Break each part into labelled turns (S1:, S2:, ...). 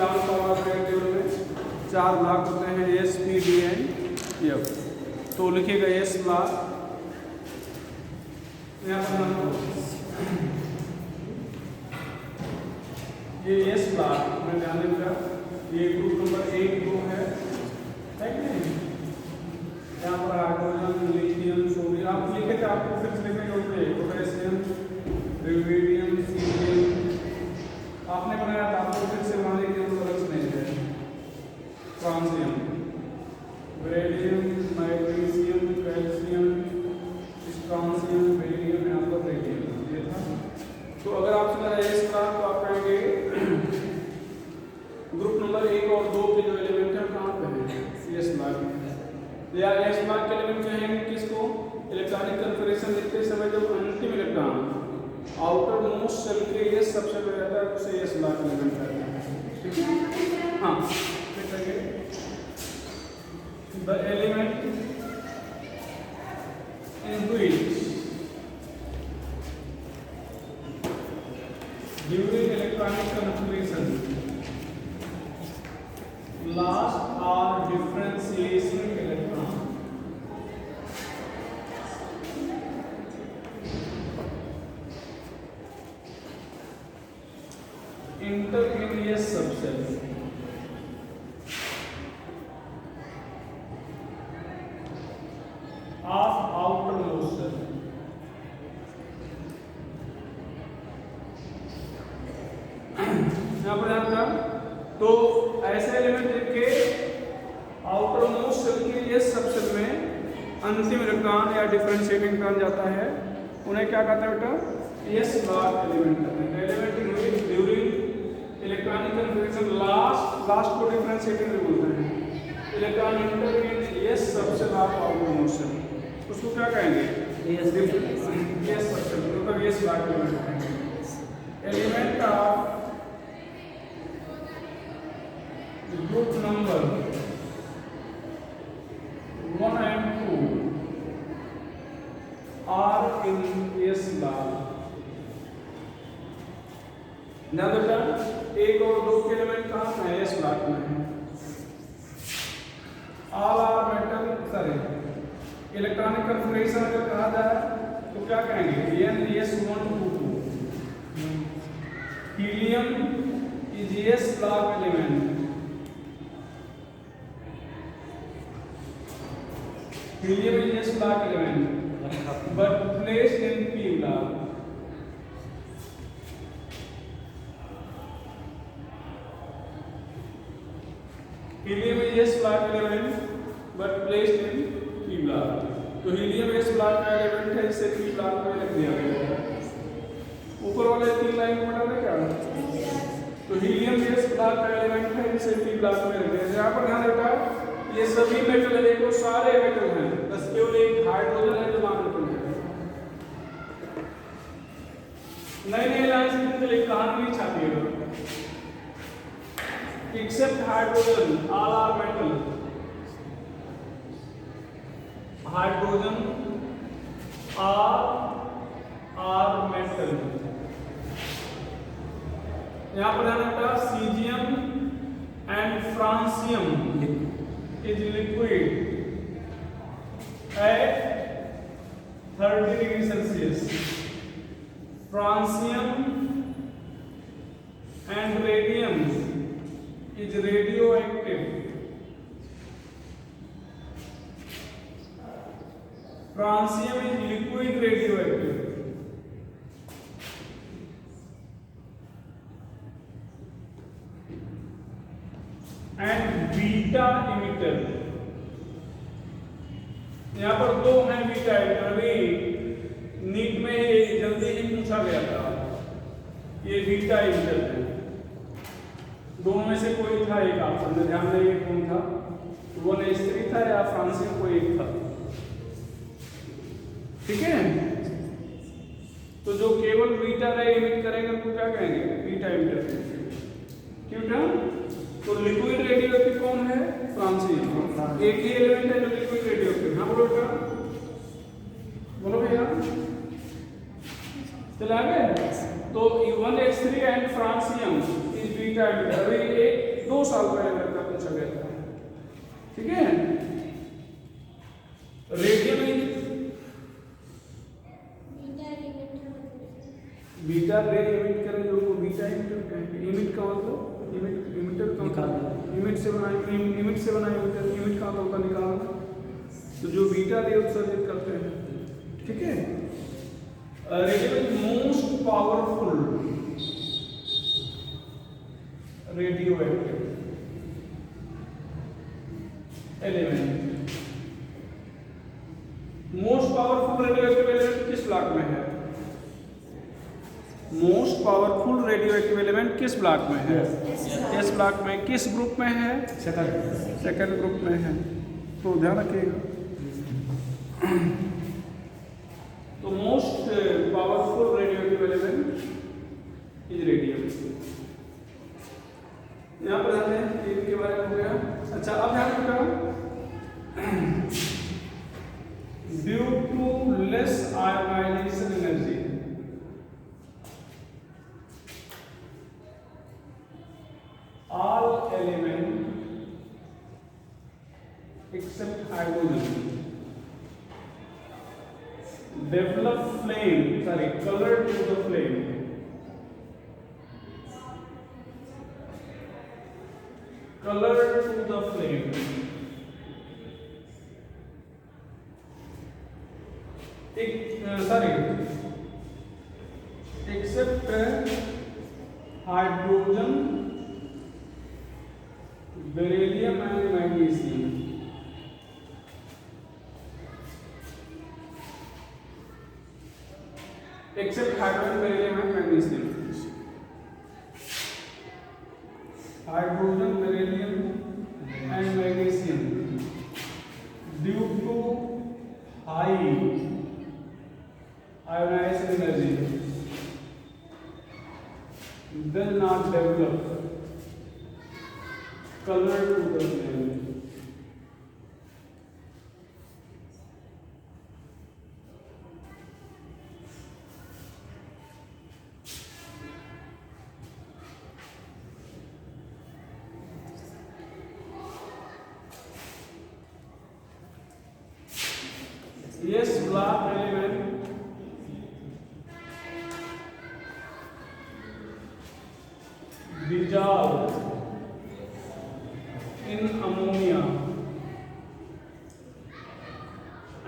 S1: Electron power table में 4 block होते हैं, S P D and F. तो लिखिएगा एस ब्लॉक, यहाँ पर ये एस ब्लॉक में ध्यान देगा, ये ग्रुप नंबर 1 ग्रुप है कि नहीं। यहाँ पर हाइड्रोजन, लिथियम, सोडियम आप लिखे थे, आपको फिर से लिखने होते हैं पोटेशियम, रुबिडियम, सीरियम आपने बनाया था, आपको फिर से बनाने की जरूरत नहीं है। Francium, beryllium, magnesium, calcium, strontium, beryllium, यहाँ पर रेडियम ये था। तो अगर आपसे लगा एस ब्लॉक तो आप कहेंगे ग्रुप नंबर 1 और 2 के जो एलिमेंट है कहाँ पे है, एस ब्लॉक में। या एस ब्लॉक के एलिमेंट कहेंगे किसको, इलेक्ट्रॉनिक कन्फिगरेशन लिखते समय जो अंतिम इलेक्ट्रॉन आउटर मोस्ट सेल के लिए सबसे पहले आता है उसे एस ब्लॉक एलिमेंट कहते हैं, ठीक है। हाँ, the element in which during electronic configuration last are differentiation electron enter in a subcell of outermost cell। यहाँ पर ध्यान रखना, तो ऐसे एलिमेंट के आउटर मोस्ट सेल के लिए सबसेल में अंतिम इलेक्ट्रॉन या डिफरेंशिएटिंग इलेक्ट्रॉन जाता है, उन्हें क्या कहते हैं बेटा, एस ब्लॉक एलिमेंट कहते हैं। Element in which during electronic configuration last को डिफरेंशिएटिंग बोलते हैं, electron enter in S subshell of outermost shell, उसको क्या कहेंगे, एस सबसेल, मतलब एस ब्लॉक एलिमेंट कहेंगे। Element of group number 1 and 2 are in S block। ना बेटा 1 और 2 के एलिमेंट कहाँ है, एस ब्लॉक में है। All are metal, sorry electronic configuration अगर कहा जाए तो क्या कहेंगे, NS122 helium is S block element. Helium is S block element but placed in P block। Helium is S block element but placed in P block। तो helium S block का element है, इसे P block में रख दिया गया है। ऊपर वाले 3 लाइन में डाले क्या, तो हीलियम S block का एलिमेंट है, इसे P block में रख दिया। यहाँ पर ध्यान रखा, ये सभी मेटल है, देखो सारे मेटल हैं, बस केवल एक हाइड्रोजन है जो नॉन मेटल है। नई लाइन के लिए कहानी छापिएगा, except hydrogen all are metal, hydrogen are metal. यहाँ पर ध्यान रखना, caesium and francium is liquid at 30 degrees Celsius। Francium and radium is radioactive। Francium is liquid radioactive। And beta emitter, यहाँ पर 2 हैं बीटा इमिटर। अभी नीट में ये जल्दी ही पूछा गया था, ये बीटा इमिटर है। दोनों में से कोई था एक ऑप्शन में, ध्यान देंगे कौन था, वनएस्त्री था या फ्रांसियम, कोई एक था, ठीक है। तो जो केवल बीटा रे इमिट करेंगे तो क्या कहेंगे, बीटा इमिटर। क्यों था, तो लिक्विड रेडियोएक्टिव कौन है, फ्रांसियम। एक ही एलिमेंट है जो लिक्विड रेडियोएक्टिव। हाँ बोलो बेटा, बोलो भैया, चला गए। तो 1s3 and francium is beta emitter. अभी एक 2 साल पहले मेरे का पूछा गया था, ठीक है। रेडियम बीटा रे इमिट करें जो को बीटा इमिटर कहेंगे। इमिट का मतलब इमिटर का इमिट से बना इमिटर, इमिट का मतलब होता निकालना। तो जो बीटा रे उत्सर्जित करते हैं, ठीक है। Radium is most powerful radioactive element. Most powerful radioactive element किस ब्लॉक में है? मोस्ट पावरफुल रेडियोएक्टिव एलिमेंट किस ब्लॉक में है? इस ब्लॉक में। किस ग्रुप में है? सेकंड ग्रुप में है, तो ध्यान रखिएगा। तो most powerful radioactive element is radium. यहाँ पर ध्यान दें, के बारे में हो गया। अच्छा, अब ध्यान रखिएगा, due to less ionization energy all element except hydrogen develop color to the flame. Color to the flame. Except hydrogen, beryllium and magnesium. Except hydrogen, beryllium and magnesium. Hydrogen, beryllium and magnesium due to high ionization energy will not develop color to the flame. Yes, black element dissolved in ammonia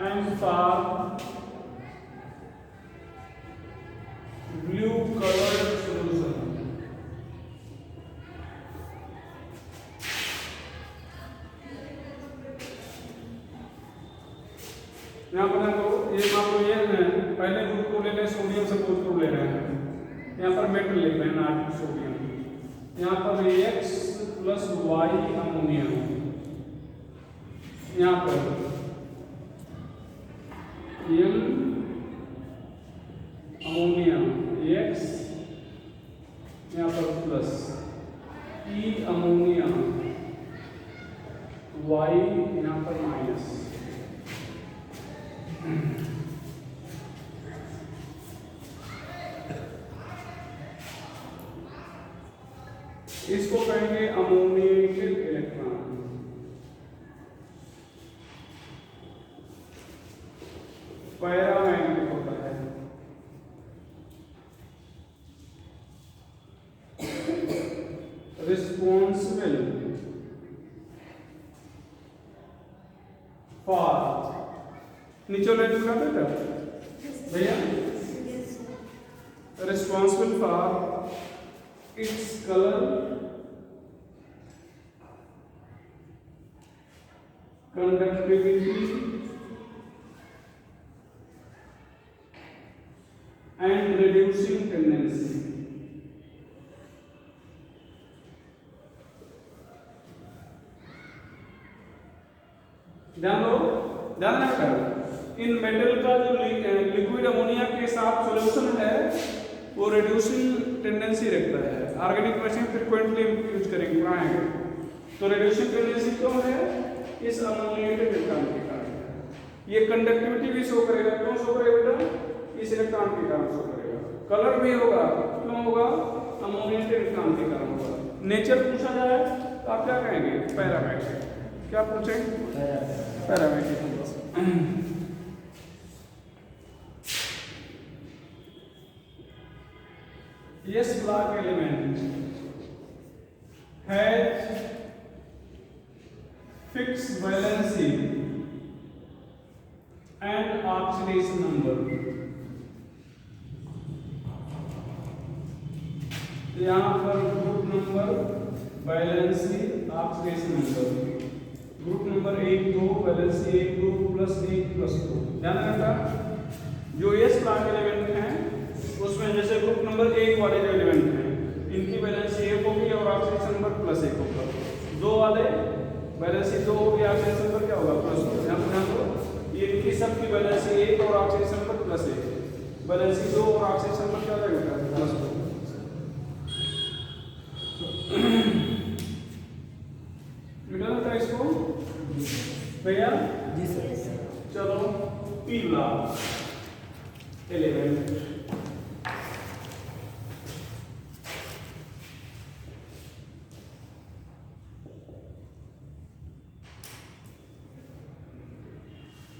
S1: and form blue colored solution. यहाँ पर हमको ये मान लो ये पहले group को ले लें, सोडियम से ग्रुप को ले रहे हैं, यहाँ पर मेटल लिख रहे हैं ना, सोडियम। यहाँ पर X प्लस Y अमोनिया, यहाँ पर M अमोनिया X, यहाँ पर प्लस E अमोनिया Y, यहाँ पर माइनस। इसको कहेंगे अमोनिएटेड इलेक्ट्रॉन। पैरामैग्नेटिक होता है। रिस्पॉन्सिबल फॉर, नीचे लाइन लगा बेटा भैया, responsible for its color, conductivity and reducing tendency. ध्यान रखना, इन मेटल का जो लिक्विड अमोनिया के साथ सॉल्यूशन है वो रिड्यूसिंग टेंडेंसी रखता है। ऑर्गेनिक मशीन फ्रीक्वेंटली यूज करेंगे, पढ़ाएंगे। तो रिड्यूसिंग टेंडेंसी क्यों है? इस अमोनिएटेड इलेक्ट्रॉन के कारण। ये कंडक्टिविटी भी शो करेगा, क्यों शो करेगा बेटा? इस इलेक्ट्रॉन के कारण शो करेगा। कलर भी होगा, क्यों होगा? अमोनिएटेड इलेक्ट्रॉन के कारण होगा। नेचर पूछा जाए तो आप क्या कहेंगे? पैरामेट्रिक। क्या पूछेंगे? Parametric. Yes block element has fixed valency and oxidation number. यहाँ पर group number, valency, oxidation number, group number 1 2, valency 1 2 plus 1 plus 2। ध्यान रखना जो एस ब्लॉक एलिमेंट हैं उसमें जैसे ग्रुप नंबर 1 वाले जो एलिमेंट हैं इनकी वैलेंसी 1 होगी और ऑक्सीडेशन नंबर प्लस 1 होगा। 2 वाले वैलेंसी 2 होगी, ऑक्सीडेशन नंबर क्या होगा? प्लस 2। ध्यान दो ये इनकी सबकी वैलेंसी 1 और ऑक्सीडेशन नंबर प्लस 1, वैलेंसी 2 और ऑक्सीडेशन नंबर क्या रहेगा? प्लस 2। मिला था इसको भैया?
S2: जी सर।
S1: चलो P block element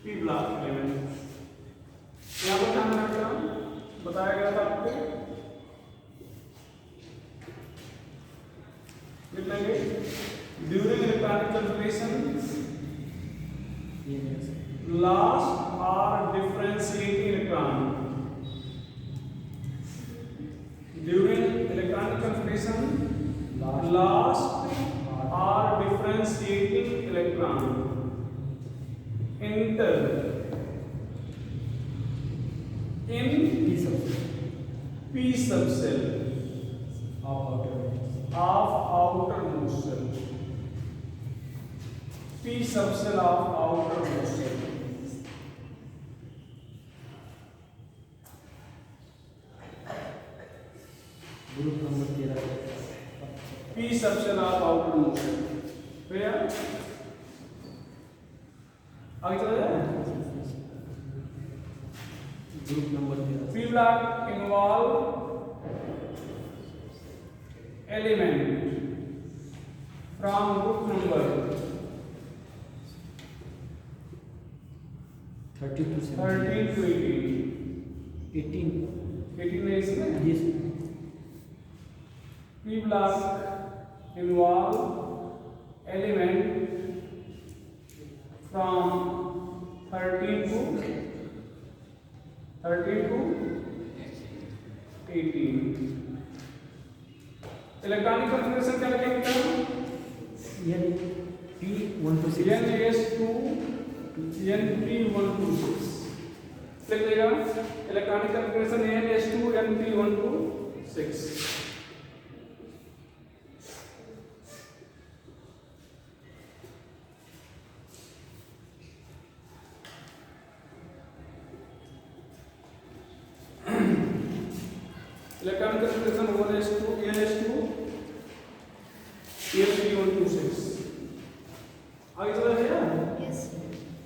S1: P block element यहाँ पर ध्यान रखना बताया गया था आपको। लिखेंगे during electronic confirmation last are differentiating electron. During electronic configuration, last are differentiating electron enter in p subcell of outermost cell. p subcell of outermost cell.
S2: Group number 13
S1: p subcell of outermost cell. भैया आगे चला जाए।
S2: Group number 13
S1: p block involve element from group number
S2: 13 to
S1: 18 है इसमें।
S2: जी sir.
S1: p block involve element from 13 to 18। Electronic configuration क्या लिखेंगे?
S2: P126
S1: NS2 NP126 लिख लेगा। Electronic configuration NS2 NP126। Electronic configuration 1s2 NS2 NP126। आगे चला जाएगा।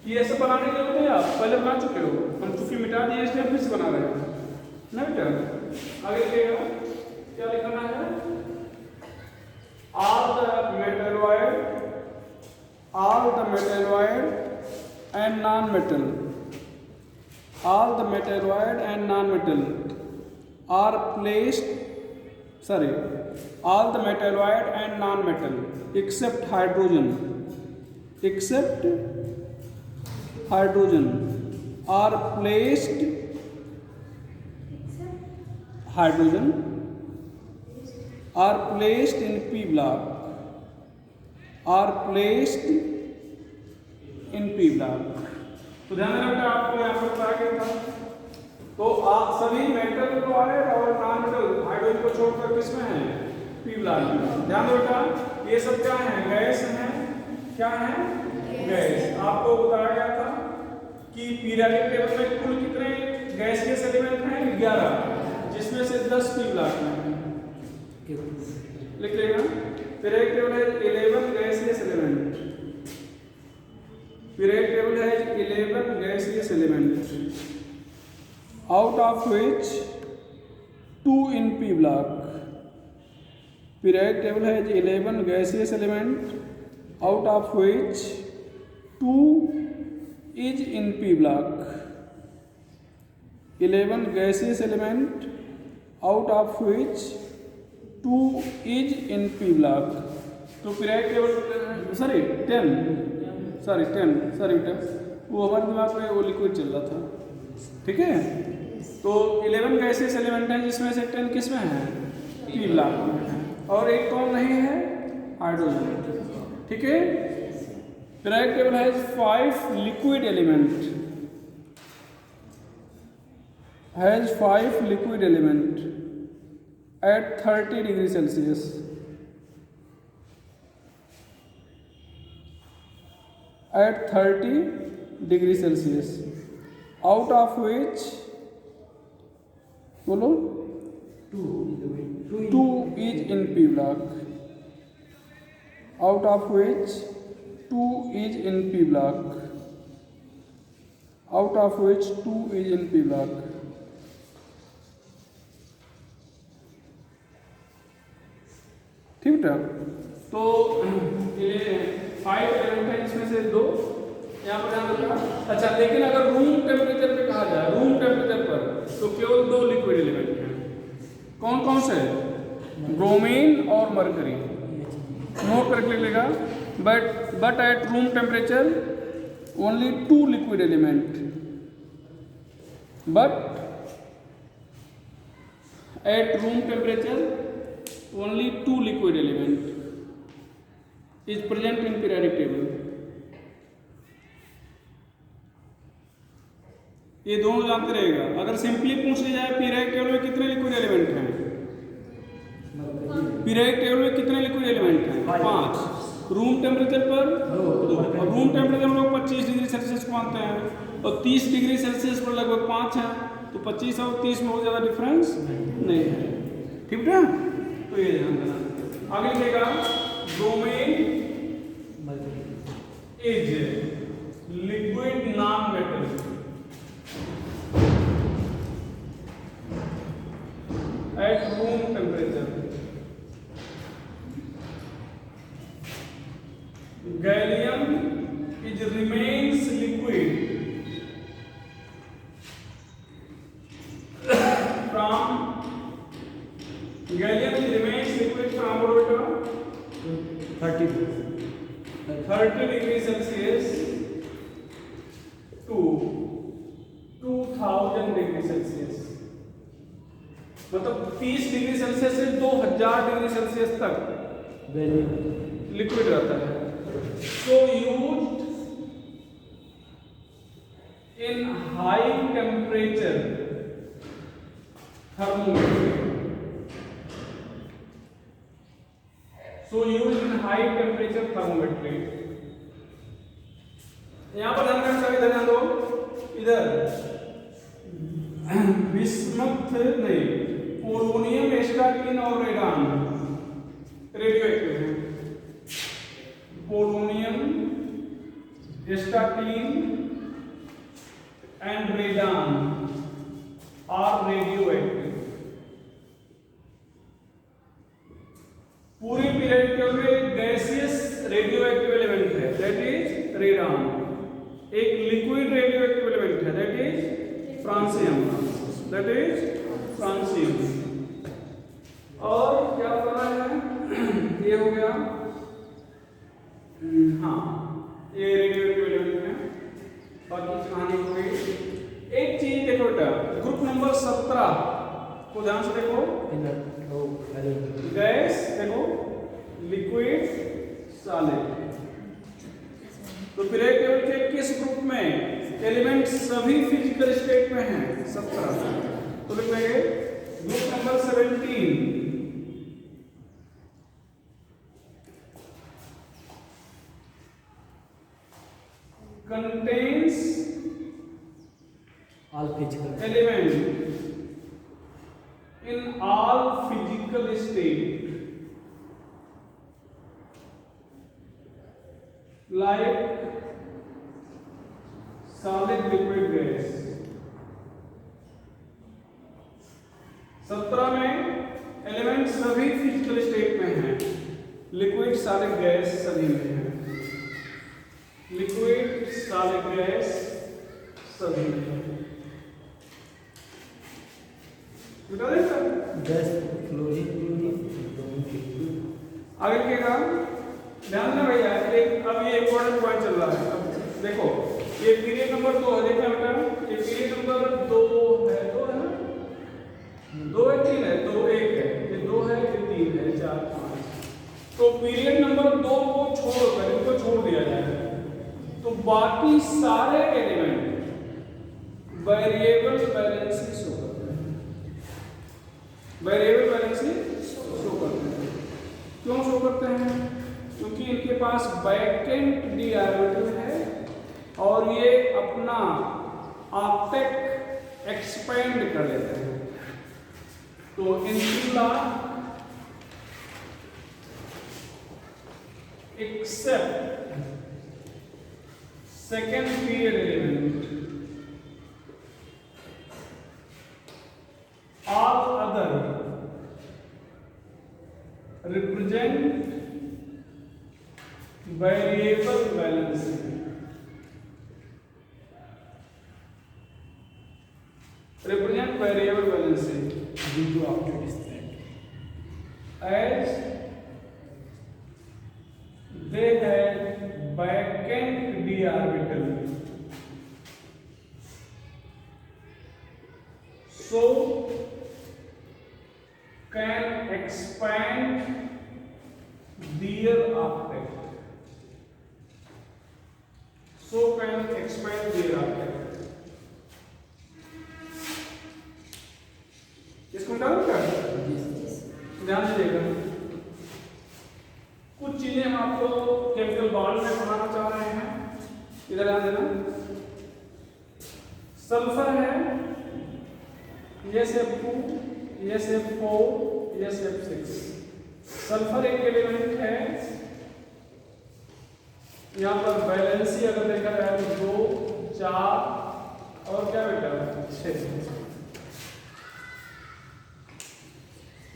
S1: ये ऐसे बनाने के लिए आप पहले बना चुके हो, हम चूंकि मिटा दिए इसलिए फिर से बना रहे हैं ना बेटा। आगे लिखिएगा क्या लिखना है? all the metalloid and non-metal are placed, all the metalloid and non-metal except hydrogen are placed in p block, तो ध्यान रखना आपको यहाँ पर बताया गया था। तो आप सभी मेटल और नॉन मेटल हाइड्रोजन को छोड़कर किसमें है? पी ब्लॉक में। ध्यान रखना ये सब क्या है? गैस है। क्या है? गैस। आपको बताया गया था कि पीरियोडिक टेबल में कुल कितने गैसियस एलिमेंट हैं? 11, जिसमें से 10 पी ब्लॉक में हैं। लिख लेगा। पीरियोडिक टेबल है 11 गैसियस एलिमेंट। पीरियोडिक टेबल है 11 gaseous element, out of which 2 in p block। periodic table has 11 gaseous element, out of which 2 is in P block. 11 gaseous element, out of which 2 is in P block. तो periodic table sorry 10 वो हमारे दिमाग में वो liquid चल रहा था, ठीक है। तो 11 गैसेस एलिमेंट हैं जिसमें से 10 किस में है, P ब्लॉक में है, और एक कौन नहीं है, हाइड्रोजन, ठीक है। periodic table has 5 liquid element, at 30 degree Celsius. At 30 degree Celsius, out of which बोलो 2 is in P block, out of which 2 is in P block, out of which 2 is in P block. ठीक है, तो ये 5 element है जिसमें से 2 यहाँ पर ध्यान रखना। अच्छा, लेकिन अगर रूम टेम्परेचर पे कहा जाए, रूम टेम्परेचर पर, तो केवल 2 लिक्विड एलिमेंट हैं। कौन कौन से, ब्रोमीन और मरकरी, नोट करके लिखेगा। But at room temperature only 2 liquid element, but at room temperature only 2 liquid element is present in periodic table. ये दोनों जानते रहेगा। अगर सिंपली पूछ लिया जाए periodic table में कितने लिक्विड एलिमेंट हैं, periodic table में कितने लिक्विड एलिमेंट हैं, 5। रूम टेम्परेचर पर 2, और रूम टेम्परेचर हम लोग 25 डिग्री सेल्सियस को मानते हैं, और 30 डिग्री सेल्सियस पर लगभग 5 है, तो 25 और 30 में बहुत ज़्यादा डिफरेंस नहीं है, ठीक है। तो ये ध्यान देना। आगे लिखेगा bromine is liquid non metal at room temperature. Gallium is remains liquid from Gallium remains liquid from 30 degree Celsius to 2000 degree Celsius, मतलब 30 डिग्री सेल्सियस से 2000 डिग्री सेल्सियस तक लिक्विड रहता है। So used in high temperature thermometry. So used in high temperature thermometry. यहाँ पर ध्यान रखना, सभी ध्यान दो, इधर बिस्मथ नहीं, पोलोनियम, एस्टाटीन और रेडान रेडियो एक्टिव है। Polonium, astatine and radon are radioactive. पूरी पीरियड टेबल में गैसियस रेडियो एक्टिव एलिमेंट है, दैट इज रेडान। एक लिक्विड रेडियो एक्टिव एलिमेंट है, that is francium, that is francium. और क्या करना है, ये हो गया, हाँ ये रेडियो एक्टिव एलिमेंट है, बाकी कहानी हो गई। एक चीज देखो बेटा, ग्रुप नंबर 17 को ध्यान से देखो, गैस देखो, लिक्विड, सॉलिड। तो पीरियड टेबल के किस ग्रुप में एलिमेंट सभी फिजिकल स्टेट में हैं, 17। तो लिख लेंगे group number 17 contains
S2: all physical
S1: element in all physical state like solid, liquid, gas। 17 में एलिमेंट सभी फिजिकल स्टेट में हैं। लिक्विड सॉलिड गैस सभी में है, लिक्विड सॉलिड गैस सभी में है। बता दें सर
S2: गैस फ्लोरीन क्लोरीन दोनों के
S1: आगे के काम ध्यान देना भैया। एक अब ये इंपॉर्टेंट पॉइंट चल रहा है। अब देखो ये पीरियड नंबर 2 है, देखा बेटा ये पीरियड नंबर 2 है, 2 है ना, 2 है 3 है, 2 1 है, ये 2 है, ये 3 है, 4 5। तो पीरियड नंबर 2 को छोड़कर इनको छोड़ दिया जाए तो बाकी सारे एलिमेंट वेरिएबल बैलेंस शो करते हैं, वेरिएबल बैलेंस शो करते हैं। क्यों शो करते हैं? क्योंकि इनके पास वैकेंट डी ऑर्बिटल है और ये अपना ऑक्टेट एक्सपेंड कर लेते हैं। तो इनका except second period element all other represent variable balancing, represent variable balancing
S2: due to octet strand
S1: as they have vacant d orbital, so can expand their octet, so can expand their octet। इसको डालो क्या? ध्यान दीजिएगा, कुछ चीजें हम आपको chemical bond में पढ़ाना चाह रहे हैं, इधर ध्यान देना। सल्फर है, SF2, SF4, SF6। सल्फर एक एलिमेंट है, यहाँ पर वैलेंसी अगर देखा जाए तो 2 4 और क्या बेटा 6,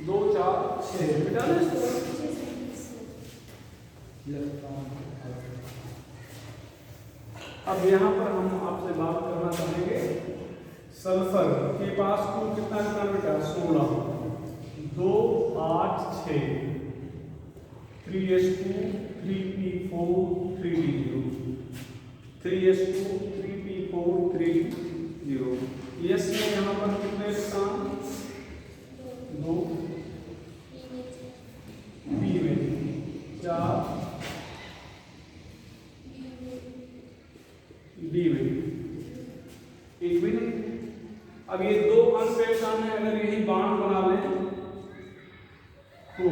S1: 2 4 6 बेटा ना इसको। अब यहाँ पर हम आपसे बात करना चाहेंगे सल्फर के पास कुल कितना बेटा 16, 2 8 6, 3s2 3p4 3d0, 3s2 3p4 3d0। Yes में यहाँ पर कितने स्थान 2, p में 4, d में एक भी नहीं। अब ये 2 अनपेयर स्थान है, अगर यही बांड बना लें तो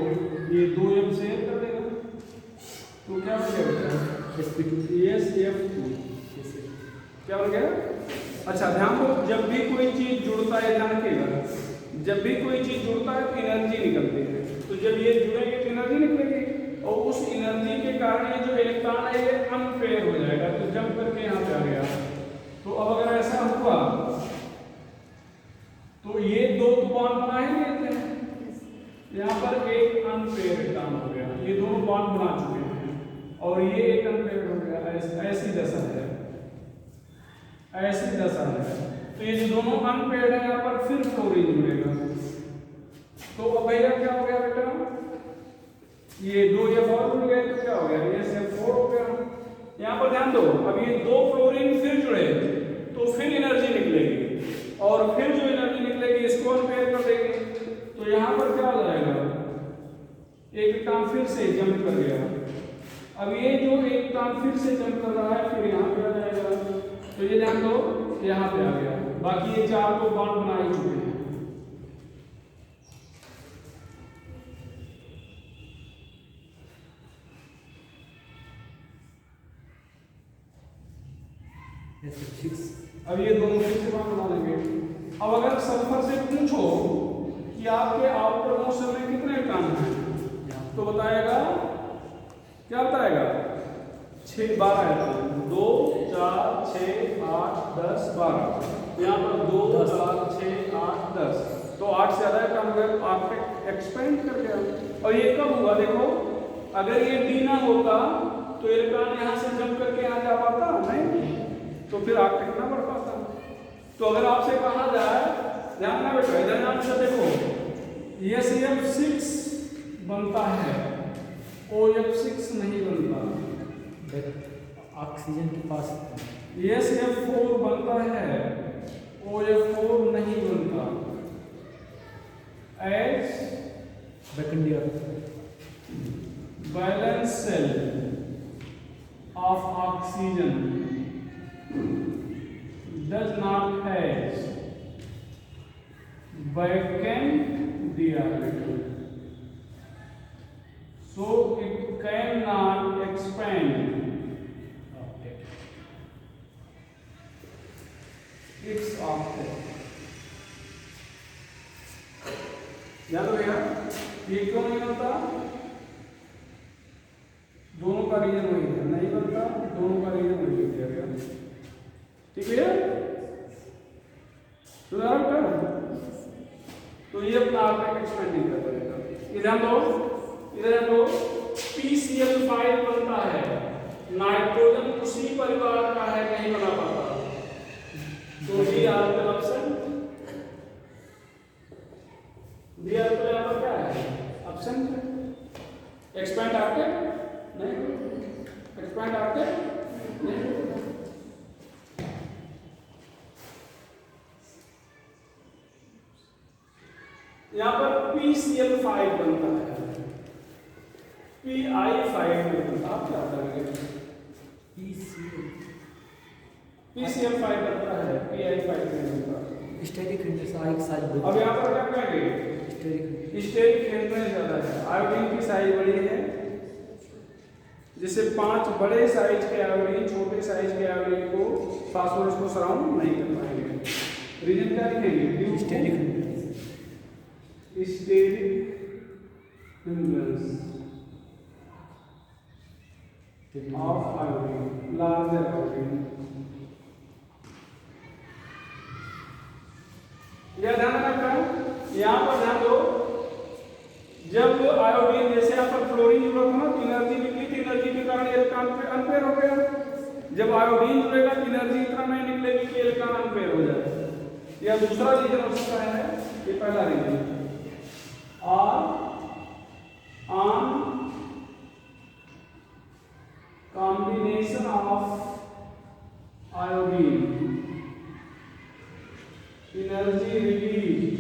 S1: ये 2m शेयर कर देगा तो क्या हो जाएगा SF2 क्या हो गया। अच्छा ध्यान दो, जब भी कोई चीज जुड़ता है ध्यान रखिएगा, जब भी कोई चीज जुड़ता है तो एनर्जी निकलती है, तो जब ये जुड़ेंगे तो एनर्जी निकलेगी और उस एनर्जी के कारण ये जो इलेक्ट्रॉन है ये अनपेयर हो जाएगा, तो जंप करके यहाँ पे आ गया। तो अब अगर ऐसा हुआ तो ये 2 बॉन्ड बना ही लेते हैं, यहाँ पर एक अनपेयर इलेक्ट्रॉन हो गया, ये दोनों बॉन्ड बना चुके हैं और ये एक अनपेयर हो गया। ऐसी दशा है, ऐसी दशा है। तो ये जो दोनों अनपेयर है यहाँ पर फिर फ्लोरीन जुड़ेगा, तो अब भैया क्या हो गया बेटा, ये 2 ये और जुड़ गए तो क्या हो गया, ये SF4 हो गया। यहाँ पर ध्यान दो, अब ये 2 फ्लोरीन फिर जुड़े तो फिर एनर्जी निकलेगी और फिर जो एनर्जी निकलेगी इसको अनपेयर कर देगी, तो यहाँ पर क्या हो जाएगा, एक इलेक्ट्रॉन फिर से जंप कर गया। अब ये जो एक इलेक्ट्रॉन फिर से जंप कर रहा है फिर यहाँ पे आ जाएगा, तो ये ध्यान दो यहाँ पे आ गया, बाकी ये 4 को बॉन्ड बना ही चुके हैं। अब ये दोनों फिर से बॉन्ड बना लेंगे। अब अगर सल्फर से पूछो कि आपके आउटर मोशन में कितने इलेक्ट्रॉन हैं तो बताएगा, क्या बताएगा 6 12 इलेक्ट्रॉन, 2 4 6 8 10 12। यहाँ पर 2 4 6 8 10, तो 8 से ज़्यादा इलेक्ट्रॉन हो गया, आप एक्सपेंड कर गया। और ये कब हुआ देखो, अगर ये डी ना होता तो इलेक्ट्रॉन यहाँ से जंप करके यहाँ जा पाता नहीं, तो फिर आर्कटिक ना बढ़ पाता। तो अगर आपसे कहा जाए, ध्यान में बैठो, इधर ध्यान से देखो, SF6 बनता है, OF6 नहीं बनता।
S2: ऑक्सीजन के पास
S1: SF4 बनता है, OF4 नहीं बनता। H valence shell of oxygen does not have vacant d orbital, so it cannot expand its octet। याद हो गया? ये क्यों नहीं बनता? दोनों का रीजन वही है, नहीं बनता, दोनों का रीजन वही दिया गया। ठीक है? सुधार कर, तो ये अपना आर्कटिक एक्सपेंड नहीं कर पाएगा। इधर दो PCl5 बनता है, नाइट्रोजन उसी परिवार का है, नहीं बना पाता, तो D orbital absent. D orbital यहाँ पर क्या है? एब्सेंट। एक्सपेंड आर्कटिक नहीं, एक्सपेंड आर्कटिक नहीं। यहाँ पर PCl5 बनता है, PI5 नहीं बनता। आप क्या करेंगे? PCl5 बनता है, PI5 नहीं बनता।
S2: Steric hindrance size.
S1: अब यहाँ पर क्या कहेंगे? स्टेरिक हिंड्रेंस ज्यादा है, आयोडीन की साइज बड़ी है, जिससे 5 बड़े साइज के आयोडीन छोटे साइज के आयोडीन को फास्फोरस को सराउंड नहीं कर पाएंगे। रीजन क्या लिखेंगे? Steric hindrance of iodine, larger iodine. यह ध्यान रखना, यहाँ पर ध्यान दो, जब आयोडीन, जैसे यहाँ पर फ्लोरीन जुड़ा था ना, एनर्जी निकली थी, एनर्जी के कारण इलेक्ट्रॉन अनपेयर हो गया। जब आयोडीन जुड़ेगा तो एनर्जी इतना नहीं निकलेगी कि इलेक्ट्रॉन अनपेयर हो जाए। यह दूसरा रीजन हो सकता है, ये पहला रीजन। और on combination of iodine energy release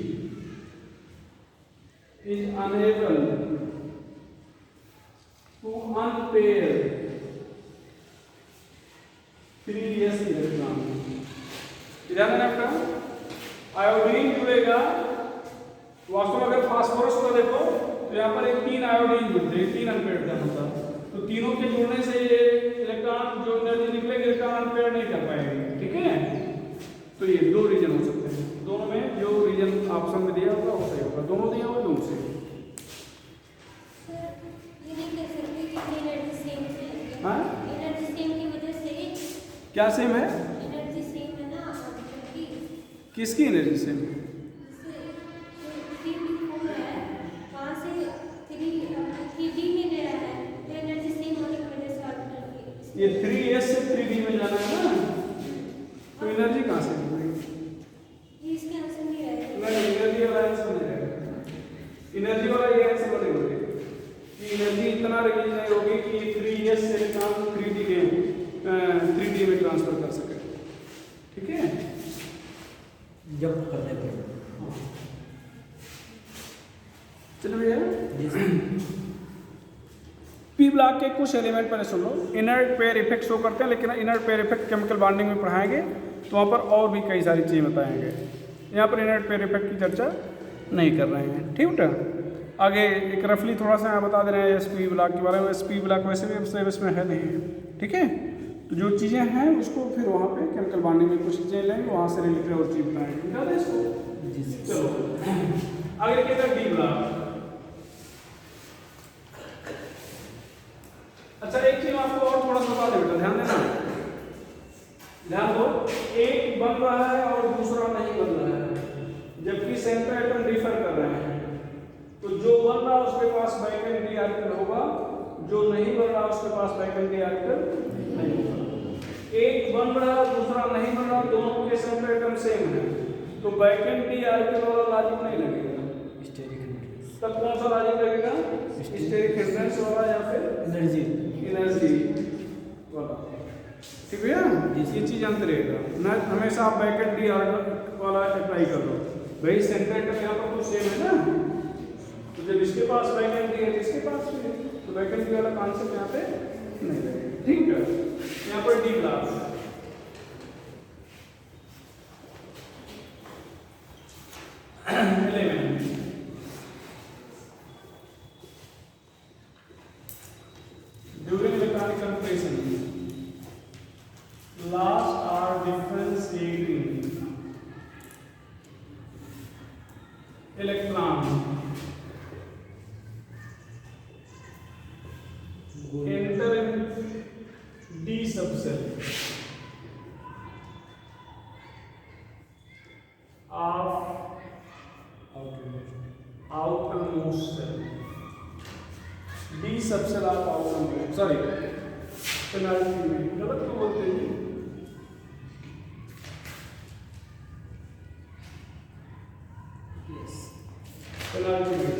S1: is unable to unpair 3s electron. ध्यान रखना, आयोडीन जुड़ेगा, वास्तव में अगर फास्फोरस को देखो तो यहाँ पर एक 3 आयोडीन जुड़ते हैं, 3 अनपेयर्ड होता, तो तीनों के जुड़ने से ये इलेक्ट्रॉन जो एनर्जी निकलेगी इलेक्ट्रॉन अनपेयर्ड नहीं कर पाएंगे। ठीक है? तो ये 2 रीजन हो सकते हैं, दोनों में जो रीजन ऑप्शन में दिया होगा वो सही होगा, दोनों दिया हुआ दोनों से। हाँ? क्या सेम है? किसकी एनर्जी सेम है? ये 3s से 3d में जाना है ना, तो एनर्जी कहाँ से मिलेगी? एनर्जी वाला आंसर नहीं रहेगा, एनर्जी वाला ये आंसर बनेगा कि एनर्जी इतना रिलीज नहीं होगी कि 3s से काम 3d में ट्रांसफर कर सके। ठीक है?
S2: जब करने पर
S1: चलो भैया, पी ब्लॉक के कुछ एलिमेंट पहले सुन लो। इनर्ट पेयर इफेक्ट शो करते हैं, लेकिन inert pair effect chemical bonding में पढ़ाएंगे तो वहाँ पर और भी कई सारी चीज़ें बताएंगे। यहाँ पर इनर्ट पेयर इफेक्ट की चर्चा नहीं कर रहे हैं। ठीक है? आगे एक रफली थोड़ा सा यहाँ बता दे रहे हैं SP ब्लॉक के बारे में। SP ब्लॉक वैसे भी सिलेबस में है नहीं। ठीक है? तो जो चीज़ें हैं उसको फिर वहाँ पे केमिकल बॉन्डिंग में कुछ चीज़ें लेंगे, वहाँ से रिलेटेड और चीज़ बताएंगे। ज़्यादा इसको चलो आगे कहते हैं डी ब्लॉक। अच्छा, एक चीज आपको और थोड़ा सा बता देता, ध्यान देना, ध्यान दो, एक बन रहा है और दूसरा नहीं बन रहा है, जबकि सेंटर एटम डिफर कर रहे हैं। तो जो बन रहा है उसके पास वैकेंट डी ऑर्बिटल होगा, जो नहीं बढ़ रहा उसके पास वैकेंट आर्टिकल नहीं होगा। एक बन रहा दूसरा नहीं बन रहा, दोनों के सेंटर आइटम सेम है, तो वैकेंट आर्टिकल वाला लॉजिक नहीं लगेगा।
S2: Steric hindrance.
S1: तब कौन सा लॉजिक लगेगा? स्टेरिक हिंड्रेंस वाला या फिर
S2: एनर्जी
S1: वाला। ठीक है, ये चीज अंत रहेगा ना, हमेशा आप वैकेंट आर्टिकल वाला अप्लाई कर लो। भाई सेंटर आइटम यहाँ पर तो सेम है ना, तो जब इसके पास वैकेंट है इसके पास भी है, तो वैकेंट वाला कॉन्सेप्ट यहाँ पे नहीं लगेगा। ठीक है, यहाँ पर D class during electronic computation, last are differentiating electron enter in D subcell of outermost cell. D subshell of outermost, sorry penalty में गलत क्यों बोलते हैं? पेनाल्टी में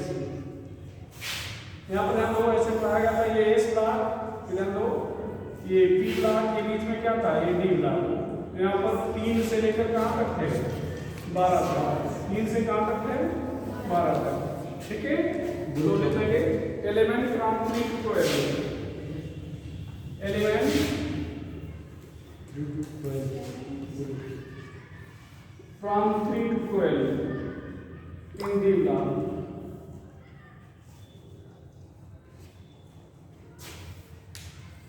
S1: यहाँ पर हम लोग ऐसे पढ़ा गया था, ये एस ब्लॉक, इधर लो ये पी ब्लॉक, के बीच में क्या था? ये डी ब्लॉक। यहाँ पर 3 से लेकर कहाँ तक थे? 12 तक। 3 से कहाँ तक थे? 12 तक। ठीक है, दो लिखेंगे element from 3 to 12, element from 3 to 12 in D block.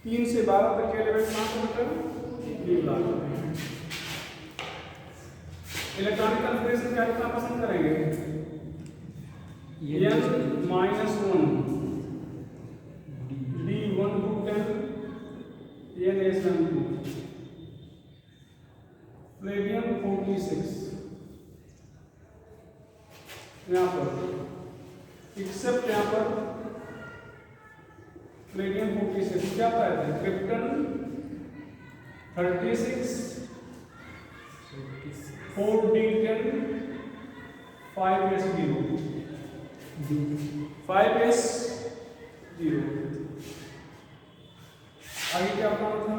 S1: तीन से 12 तक के एलिमेंट कहाँ पर डी ब्लॉक। इलेक्ट्रॉनिक कॉन्फ़िगरेशन क्या लिखना पसंद करेंगे? n minus 1 d 1 to 10 n is 2 प्लेटियम 46 यहाँ पर एक्सेप्ट यहाँ पर प्लेटियम 46 क्या पाया था? Krypton 36 4d10 5s0 5s0। आगे क्या अपना था?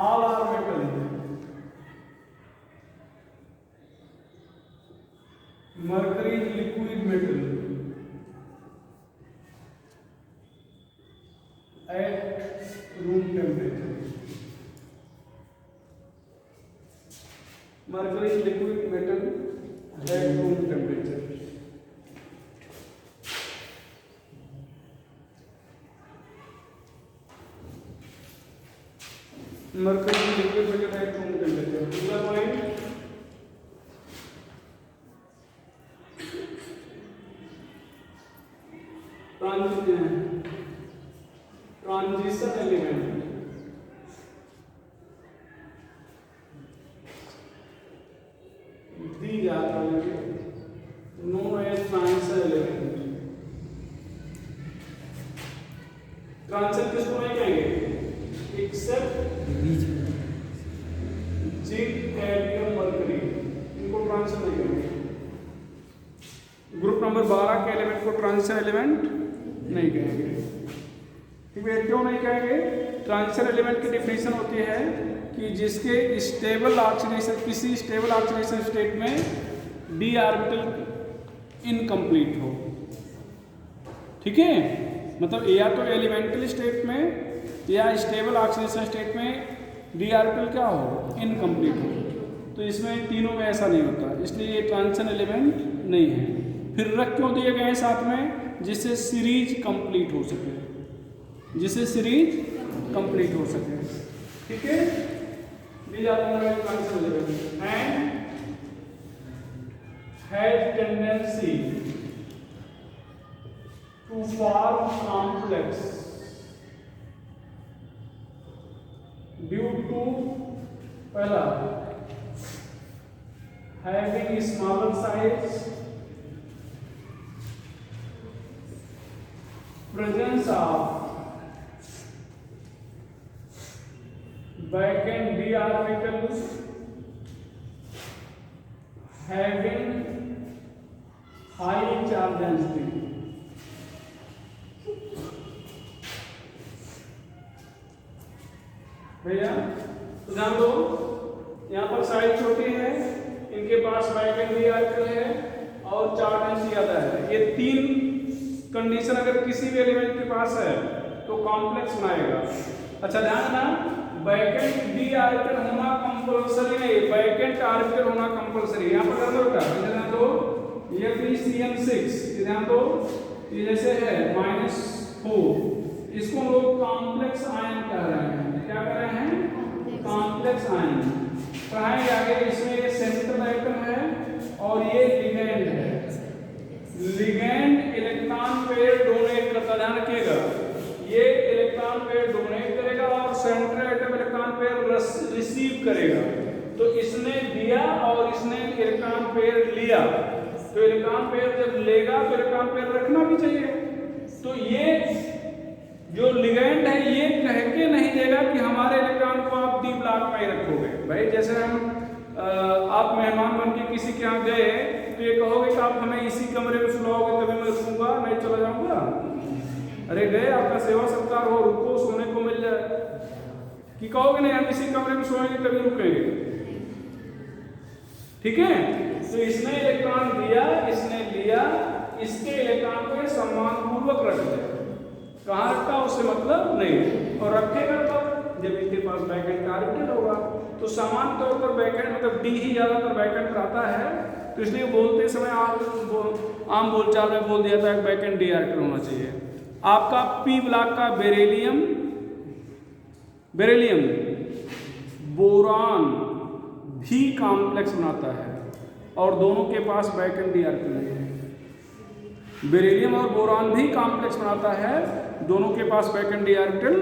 S1: All are metal, mercury liquid metal at room temperature. Mercury liquid metal at room temperature. Mercury liquid metal at room temperature. दूसरा पॉइंट ट्रांजिशन एलिमेंट दी जाता है known as transition element. Transition किसको नहीं कहेंगे? एक्सेप्ट जिंक कैडमियम मरकरी, इनको transition नहीं कहेंगे। ग्रुप नंबर 12 के एलिमेंट को ट्रांजिशन एलिमेंट नहीं कहेंगे। ठीक है, क्यों नहीं कहेंगे? ट्रांजिशन एलिमेंट की डिफिनेशन होती है कि जिसके स्टेबल ऑक्सीडेशन, किसी स्टेबल ऑक्सीडेशन स्टेट में डी ऑर्बिटल इनकम्प्लीट हो। ठीक है, मतलब या तो एलिमेंटल स्टेट में या स्टेबल ऑक्सीडेशन स्टेट में डी ऑर्बिटल क्या हो? इनकम्प्लीट हो। तो इसमें तीनों में ऐसा नहीं होता, इसलिए ये ट्रांजिशन एलिमेंट नहीं है। फिर रख क्यों दिए गए हैं साथ में? जिससे सीरीज कंप्लीट हो सके, जिससे सीरीज कंप्लीट हो सके। ठीक है, दी जाता है transition element and has tendency to form complex due to पहला having smaller size presence of vacant d orbitals having high charge density. भैया तो ध्यान दो, यहाँ पर साइज छोटी है, इनके पास वैकेंट डी ऑर्बिटल है और चार्ज डेंसिटी ज्यादा है। ये तीन कंडीशन अगर किसी भी एलिमेंट के पास है तो कॉम्प्लेक्स बनाएगा। अच्छा ध्यान देना, वैकेंट डी ऑर्बिटल होना कंपल्सरी नहीं, वैकेंट ऑर्बिटल होना कंपल्सरी। यहाँ पर ध्यान दो बेटा, ध्यान दो, ये Cn6 ध्यान दो, ये जैसे है -4, इसको हम लोग कॉम्प्लेक्स आयन कह रहे हैं। क्या कह रहे हैं? Complex ion. पढ़ाएंगे आगे। इसमें ये सेंट्रल एटम है और ये लिगैंड है। लिगैंड इलेक्ट्रॉन पेयर डोनेट करता, ध्यान रखिएगा, ये इलेक्ट्रॉन पेयर डोनेट करेगा और central atom electron pair receive करेगा। तो इसने दिया और इसने इलेक्ट्रॉन पेयर लिया, तो इलेक्ट्रॉन पेयर जब लेगा तो इलेक्ट्रॉन पेयर रखना भी चाहिए। तो ये जो लिगैंड है ये कह के नहीं देगा कि हमारे इलेक्ट्रॉन को आप डी ब्लॉक में ही रखोगे। भाई जैसे हम आप मेहमान बन के किसी के यहाँ गए तो ये कहोगे कि आप हमें इसी कमरे में सुलाओगे तभी मैं रुकूंगा, नहीं चला जाऊंगा। अरे गए, आपका सेवा सत्कार हो, रुको, सोने को मिल जाए, कि कहोगे नहीं हम इसी कमरे में सोएंगे तभी रुकेंगे। ठीक है, तो इसने इलेक्ट्रॉन दिया, इसने लिया, इसके इलेक्ट्रॉन को सम्मान पूर्वक रख दिया। कहाँ रखा उससे मतलब नहीं, और रखेगा तब जब इसके पास वैकेंट ऑर्बिटल होगा। तो सामान्य तौर पर वैकेंट मतलब डी ही ज्यादातर वैकेंट रहता है, तो इसलिए बोलते समय आम बोलचाल में बोल दिया था कि वैकेंट डी ऑर्बिटल होना चाहिए। आपका पी ब्लॉक का बेरिलियम बोरान भी कॉम्प्लेक्स बनाता है और दोनों के पास वैकेंट डी ऑर्बिटल नहीं है। बेरिलियम और बोरान भी कॉम्प्लेक्स बनाता है, दोनों के पास वैकेंट डी ऑर्बिटल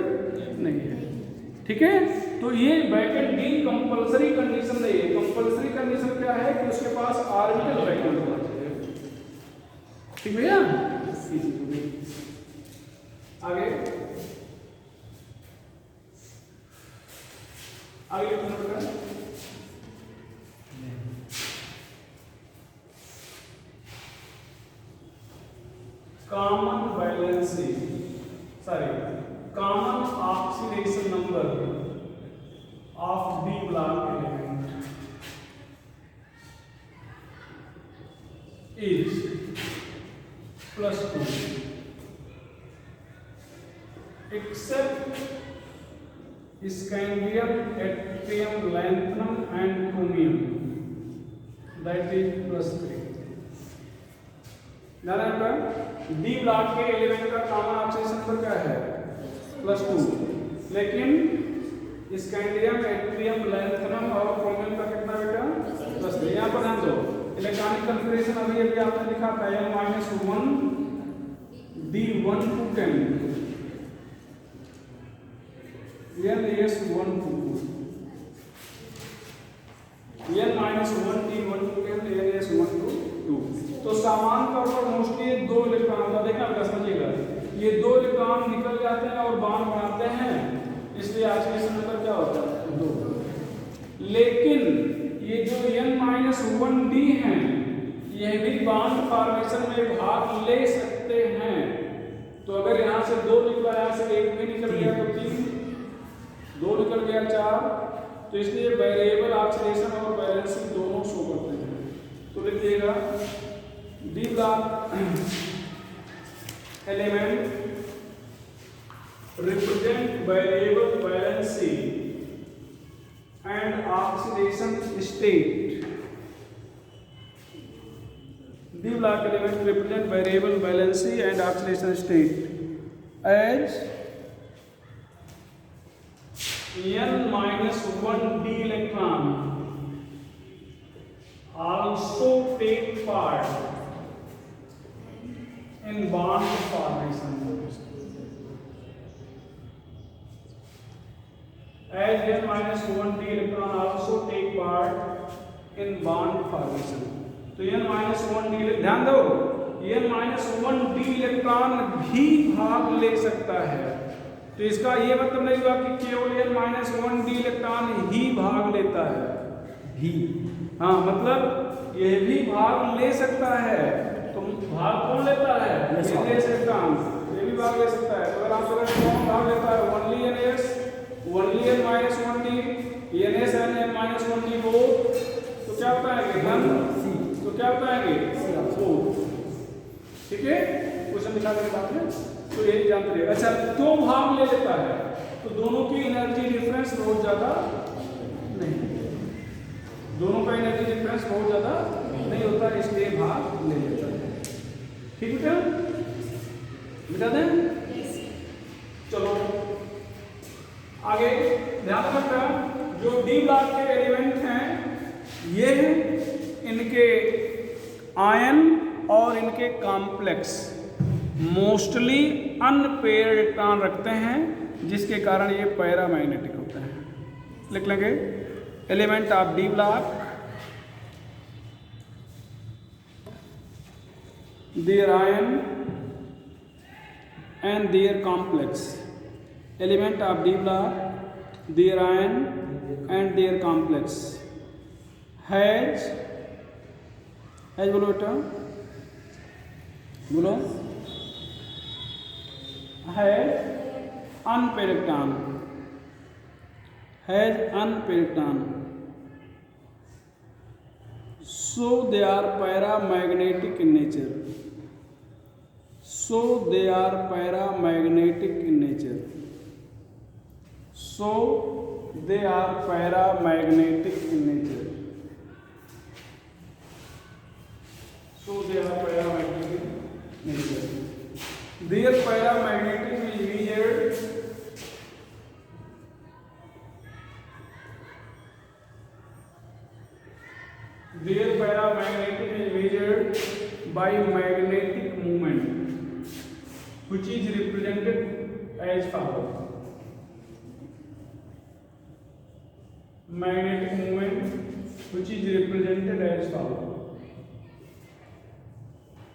S1: नहीं है। ठीक है, तो ये वैकेंट डी कंपल्सरी कंडीशन नहीं है। कंपल्सरी कंडीशन क्या है कि उसके पास ऑर्बिटल वैकेंट होना चाहिए। ठीक भैया, आगे आगे common valency, common oxidation number of d block element is +2 except scandium, yttrium, lanthanum and chromium, that is +3। D block के एलिमेंट का कॉमन ऑक्सीडेशन नंबर क्या है? +2, लेकिन स्कैंडियम, यट्रियम, लैंथनम और क्रोमियम का कितना बेटा? +3। यहाँ पर ध्यान दो, इलेक्ट्रॉनिक कन्फिगरेशन अभी आपने लिखा था n-1 d1 to 10 n-1 to 2 n-1 d1 to 10 n-1 to 2। तो सामान्य तौर पर मोस्टली 2 इलेक्ट्रॉन होता है। देखना बेटा, समझिएगा, ये 2 इलेक्ट्रॉन निकल जाते हैं और बॉन्ड बनाते हैं, इसलिए ऑक्सीडेशन नंबर क्या होता है? 2। लेकिन ये जो n-1d हैं यह भी बॉन्ड फॉर्मेशन में भाग ले सकते हैं। तो अगर यहाँ से 2 निकला, यहाँ से 1 भी निकल गया तो 3, 2 निकल गया 4, तो इसलिए वेरिएबल ऑक्सीडेशन और वैलेंसी दोनों शो करते हैं। तो लिखिएगा D block element represent variable valency and oxidation state. D block element represent variable valency and oxidation state as n-1d electron also take part in bond formation. As n-1d electron also take part in bond formation. तो n-1d, ध्यान दो, n-1d electron भी भाग ले सकता है। तो इसका ये मतलब नहीं हुआ कि केवल n-1d इलेक्ट्रॉन ही भाग लेता है,
S2: भी
S1: हाँ मतलब यह भी भाग ले सकता है। तो भाग कौन लेता है?
S2: Yes, sir.
S1: NS इलेक्ट्रॉन, ये भी भाग ले सकता है। तो अगर आप अगर कौन भाग लेता है? only NS, only n-1d, NS and n-1d both, तो क्या बताएंगे? धन, तो क्या बताएंगे? बोथ। ठीक है, क्वेश्चन दिखा देंगे बाद में, तो यही जानते रहिए। अच्छा, क्यों भाग ले लेता है? तो दोनों की एनर्जी डिफरेंस बहुत ज्यादा नहीं, दोनों का एनर्जी डिफरेंस बहुत ज्यादा नहीं होता, इसलिए भाग ले लेता है। ठीक बेटा, बता दें? चलो आगे ध्यान रखना, जो डी ब्लॉक के एलिमेंट हैं ये इनके आयन और इनके कॉम्प्लेक्स मोस्टली अनपेयर्ड इलेक्ट्रॉन रखते हैं, जिसके कारण ये पैरामैग्नेटिक होते हैं। लिख लेंगे element of D block, their ion and their complex. Element of D block, their ion and their complex has बोलो बेटा, बोलो, has unpaired electron, has unpaired electron, so they are paramagnetic in nature. So they are paramagnetic in nature. So they are paramagnetic in nature. So they are paramagnetic in nature. Their paramagnetism is measured by magnetic moment, which is represented as follows. Magnetic moment which is represented as follows.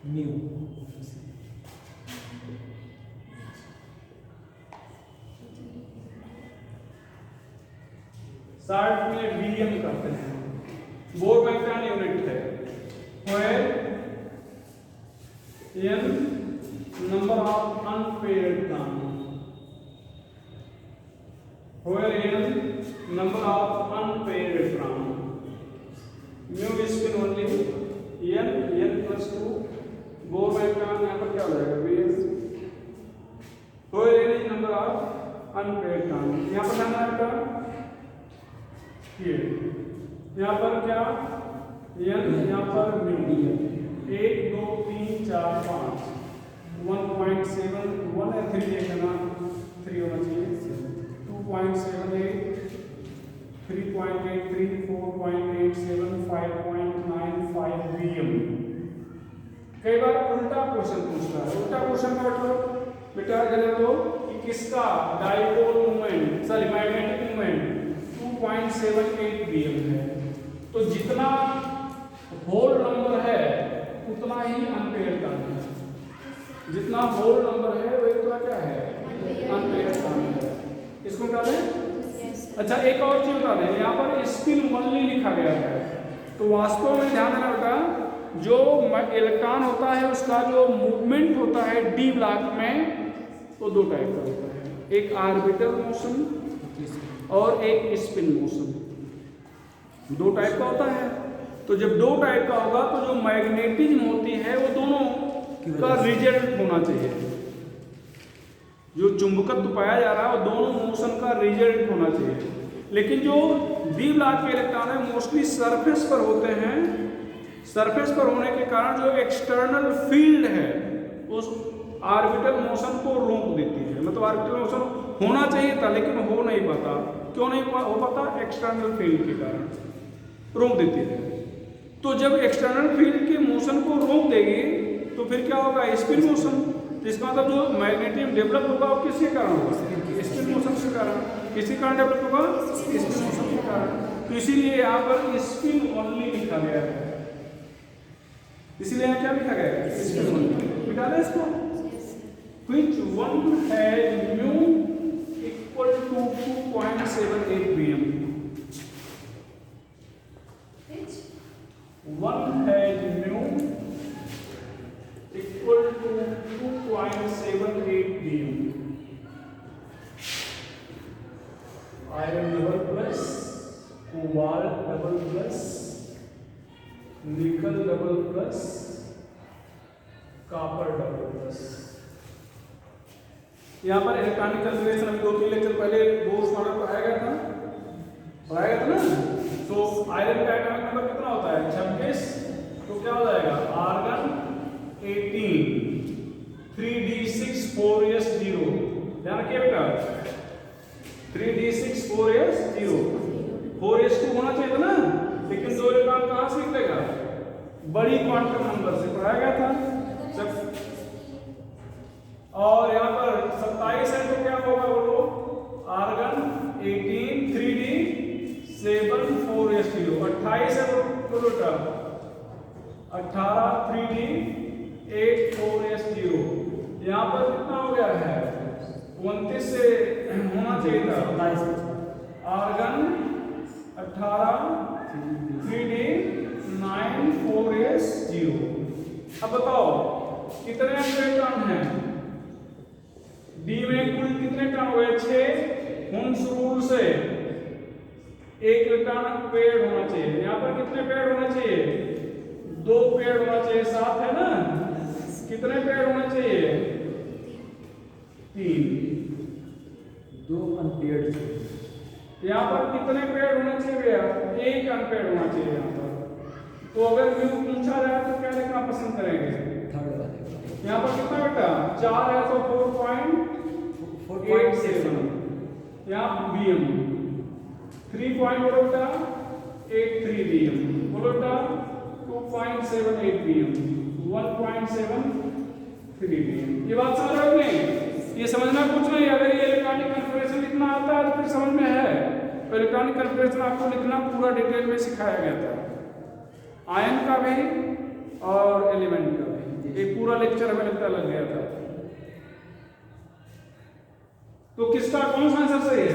S2: mu,
S1: short में BM कहते हैं, bore electron unit है, where n number of unpaired electrons, where n number of unpaired electrons, mu is spin only n plus 2, bore electron यहाँ पर क्या हो जाएगा bs, where n is number of unpaired electrons, यहाँ पर ध्यान रखना ये, यहाँ पर क्या n, यहाँ पर mu, 1 2 3 4 5, 1.7 1 है 3 देखना 3 होना चाहिए, 2.78 3.83 4.87 5.95 vm। कई बार उल्टा क्वेश्चन पूछता है, उल्टा क्वेश्चन का मतलब बेटा जरा तो कि किसका dipole moment sorry magnetic moment 2.78 vm है, तो जितना होल नंबर है उतना ही अनपेयर्ड टर्म है, जितना होल नंबर है वही उतना क्या है अनपेयर्ड टर्म है। इसको बता दें। अच्छा एक और चीज बता दें, यहाँ पर स्पिन ओनली लिखा गया है, तो वास्तव में ध्यान देना बेटा, जो इलेक्ट्रॉन होता है उसका जो मूवमेंट होता है डी ब्लॉक में वो दो टाइप का होता है, एक ऑर्बिटल मोशन और एक स्पिन मोशन, दो टाइप का होता है। तो जब दो टाइप का होगा तो जो मैग्नेटिज्म होती है वो दोनों का रिजल्ट होना चाहिए, जो चुंबकत्व पाया जा रहा है वो दोनों मोशन का रिजल्ट होना चाहिए। लेकिन जो डी ब्लॉक के इलेक्ट्रॉन है मोस्टली सरफेस पर होते हैं, सरफेस पर होने के कारण जो एक्सटर्नल फील्ड है उस ऑर्बिटल मोशन को रोक देती है, मतलब ऑर्बिटल मोशन होना चाहिए था लेकिन हो नहीं पाता। क्यों नहीं हो पाता? एक्सटर्नल फील्ड के कारण रोक देती है। तो जब एक्सटर्नल फील्ड के मोशन को रोक देगी तो फिर क्या होगा? Spin motion. तो इसका मतलब जो मैग्नेटिज्म डेवलप होगा वो किसके कारण होगा? स्पिन मोशन के कारण। किसके कारण डेवलप होगा? स्पिन मोशन के कारण। तो इसीलिए यहाँ पर स्पिन ओनली लिखा गया है। इसलिए यहाँ क्या लिखा गया है, मिटा दें इसको। Which one has mu equal to 2.78 bm?
S3: Which?
S1: One has mu equal to 2.78 bm. Iron double plus, cobalt double plus, nickel double plus, copper double plus। यहाँ पर इलेक्ट्रॉनिक कैलकुलेशन अभी 2-3 लेक्चर पहले बोर्स मॉडल पढ़ाया गया था ना। तो iron का एटॉमिक नंबर कितना होता है? 26। तो क्या हो जाएगा? Argon 18, 3d6 4s0। ध्यान रखिए बेटा, 3d6 4s0, 4s2 होना चाहिए था ना, लेकिन 2 इलेक्ट्रॉन कहाँ से निकलेगा? बड़ी क्वांटम नंबर से पढ़ाया गया था। और यहाँ पर 27 है तो क्या होगा बोलो? Argon 18 3d7 4s0। 28 है तो बेटा 18 3d8 4s0। यहाँ पर कितना हो गया है? 29 से होना चाहिए था। Argon 18 3d9 4s0। अब बताओ कितने इलेक्ट्रॉन हैं? डी में कुल कितने इलेक्ट्रॉन हो गए? 6। हुंस रूल से एक इलेक्ट्रॉन पेड़ होना चाहिए। यहाँ पर कितने पेड़ होना चाहिए? 2 पेड़ होना चाहिए। 7 है ना? कितने पेड़ होना चाहिए? 3।
S2: 2 अनपेयर्ड।
S1: यहाँ पर कितने पेड़ होना चाहिए भैया? 1 अनपेयर्ड होना चाहिए यहाँ पर। तो अगर म्यू पूछा जाए तो क्या लिखना पसंद करेंगे?
S2: थर्ड वाले।
S1: यहाँ पर कितना बेटा? 4 है तो 4.87। यहाँ bm 3.83 bm, बोलो बेटा 2.78 bm, 1.73 bm। ये बात समझ रहे हो नहीं? ये समझना कुछ नहीं। अगर ये इलेक्ट्रॉनिक कन्फिगरेशन लिखना आता है तो फिर समझ में है। तो इलेक्ट्रॉनिक कन्फिगरेशन आपको लिखना पूरा डिटेल में सिखाया गया था, आयन का भी और एलिमेंट का भी। एक पूरा लेक्चर हमें लगता लग गया था। तो किसका कौन सा आंसर सही है?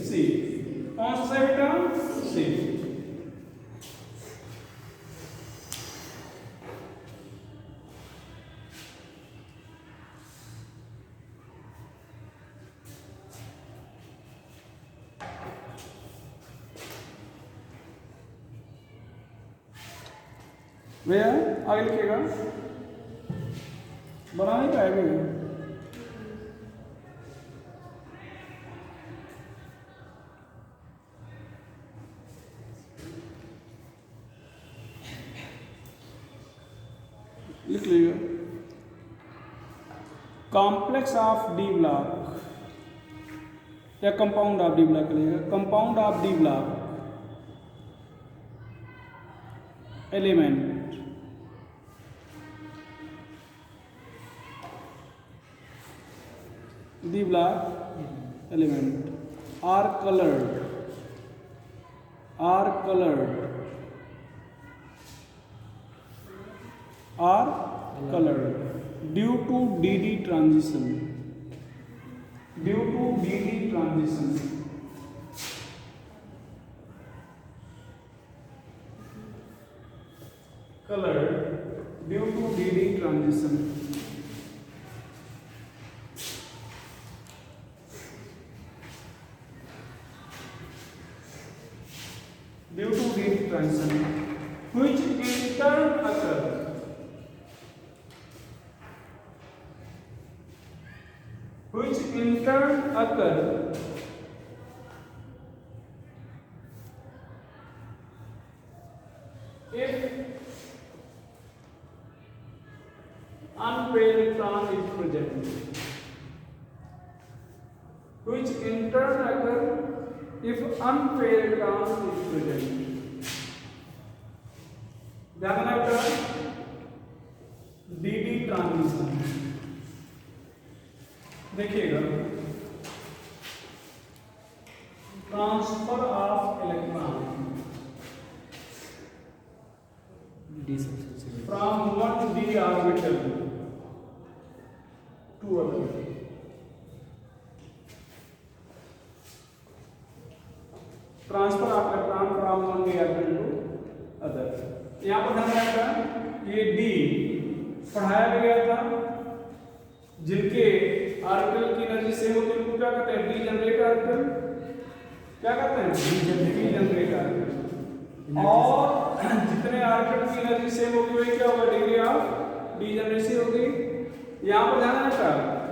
S1: सी। कौन सा सही बेटा? सी। भैया आगे लिखिएगा, बना नहीं पाए भैया। लिख लीजिए कॉम्प्लेक्स ऑफ डी ब्लॉक या कंपाउंड ऑफ डी ब्लॉक लिखिएगा। Compound of D block element D block element are colored are colored due to DD transition, colored due to DD transition। Due to DD transition which in turn occur if unpaired electron is present, which in turn occur if unpaired electron is present। ध्यान रखना DD transition देखिएगा, transfer of electron
S2: D सबसे
S1: from orbital, 2 orbital. Transfer of electron from one orbital to other. यहाँ पर ध्यान रखना ये D पढ़ाया गया था, जिनके ऑर्बिटल की एनर्जी सेम होती है उनको क्या कहते हैं? D generate orbital. क्या कहते हैं? D generate orbital. और जितने ऑर्बिटल की एनर्जी सेम होगी वही क्या होगा? डिग्री ऑफ डीजनरेसी होगी। यहाँ पर ध्यान रखना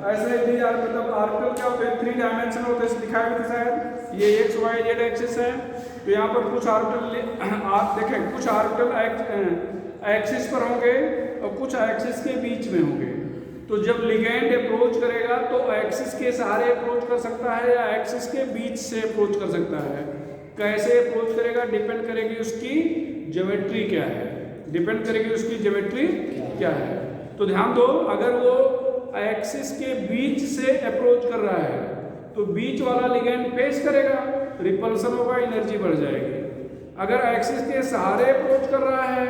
S1: ऐसे डी ऑर्बिटल ऑर्बिटल क्या होते हैं? 3 डायमेंशन होते हैं, दिखाया भी था शायद। ये एक्स वाई जेड एक्सिस है, तो यहाँ पर कुछ ऑर्बिटल आप देखें, कुछ ऑर्बिटल एक्सिस पर होंगे और कुछ एक्सिस के बीच में होंगे। तो जब लिगेंड अप्रोच करेगा तो एक्सिस के सहारे अप्रोच कर सकता है या एक्सिस के बीच से अप्रोच कर सकता है। कैसे अप्रोच करेगा डिपेंड करेगी उसकी ज्योमेट्री क्या है, डिपेंड करेगी उसकी ज्योमेट्री क्या है। तो ध्यान दो, अगर वो एक्सिस के बीच से अप्रोच कर रहा है तो बीच वाला लिगेंड फेस करेगा, रिपल्सन होगा, एनर्जी बढ़ जाएगी। अगर एक्सिस के सहारे अप्रोच कर रहा है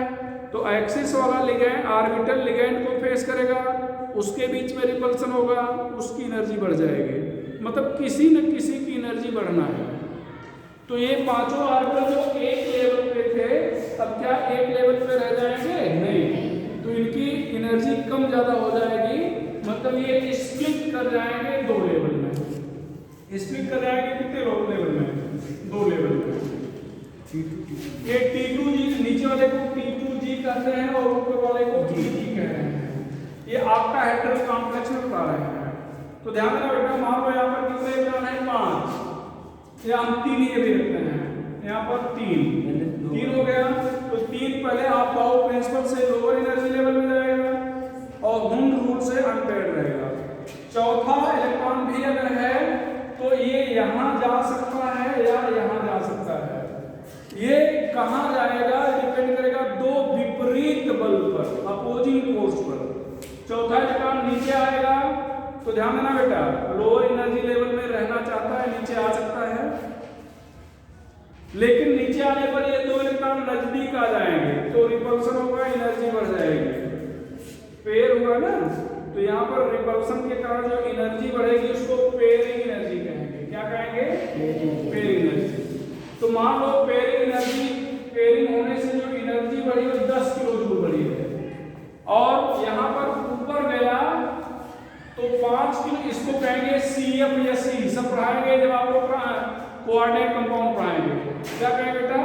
S1: तो एक्सिस वाला लिगेंड ऑर्बिटल लिगेंड को फेस करेगा, उसके बीच में रिपल्सन होगा, उसकी एनर्जी बढ़ जाएगी। मतलब किसी न किसी की एनर्जी बढ़ना है। तो ये पांचों ऑर्बिटल जो एक लेवल पे थे अब क्या एक लेवल पे रह जाएंगे? नहीं, तो इनकी एनर्जी कम ज्यादा हो जाएगी। मतलब ये स्प्लिट कर जाएंगे 2 लेवल में। स्प्लिट कर जाएंगे कितने लेवल में? 2 लेवल में। ये T2G, नीचे वाले को T2G कहते हैं और ऊपर वाले को Tg कह रहे हैं। ये आपका हेड्रल कॉम्प्लेक्स में बता रहे हैं। तो ध्यान देना बेटा, मान लो यहाँ पर कितने इलेक्ट्रॉन है? 5। या हम 3 ये भी रखते हैं, यहाँ पर 3 हो गया। तो 3 पहले आप पावर प्रिंसिपल से लोअर एनर्जी लेवल में जाएगा और हुंड रूल से अनपेयर्ड रहेगा। चौथा इलेक्ट्रॉन भी अगर है तो ये यहाँ जा सकता है या यहाँ जा सकता है। ये कहाँ जाएगा डिपेंड करेगा 2 विपरीत बल पर, अपोजिंग फोर्स पर। चौथा इलेक्ट्रॉन नीचे आएगा तो ध्यान देना बेटा, लोअर एनर्जी लेवल में रहना चाहता है, नीचे आ सकता है। लेकिन नीचे आने पर ये 2 इलेक्ट्रॉन नजदीक आ जाएंगे तो रिपल्सन होगा, एनर्जी बढ़ जाएगी। पेयर हुआ ना, तो यहाँ पर रिपल्सन के कारण जो एनर्जी बढ़ेगी उसको पेयरिंग एनर्जी कहेंगे। क्या कहेंगे? Pairing energy. तो मान लो पेयरिंग एनर्जी, पेयरिंग होने से जो एनर्जी बढ़ी वो 10 किलो जूल बढ़ी है और यहाँ पर ऊपर गया तो 5 किलो, इसको कहेंगे CF या C। सब पढ़ाएंगे जब आपको कोऑर्डिनेट कंपाउंड पढ़ाएंगे। क्या कहेंगे बेटा?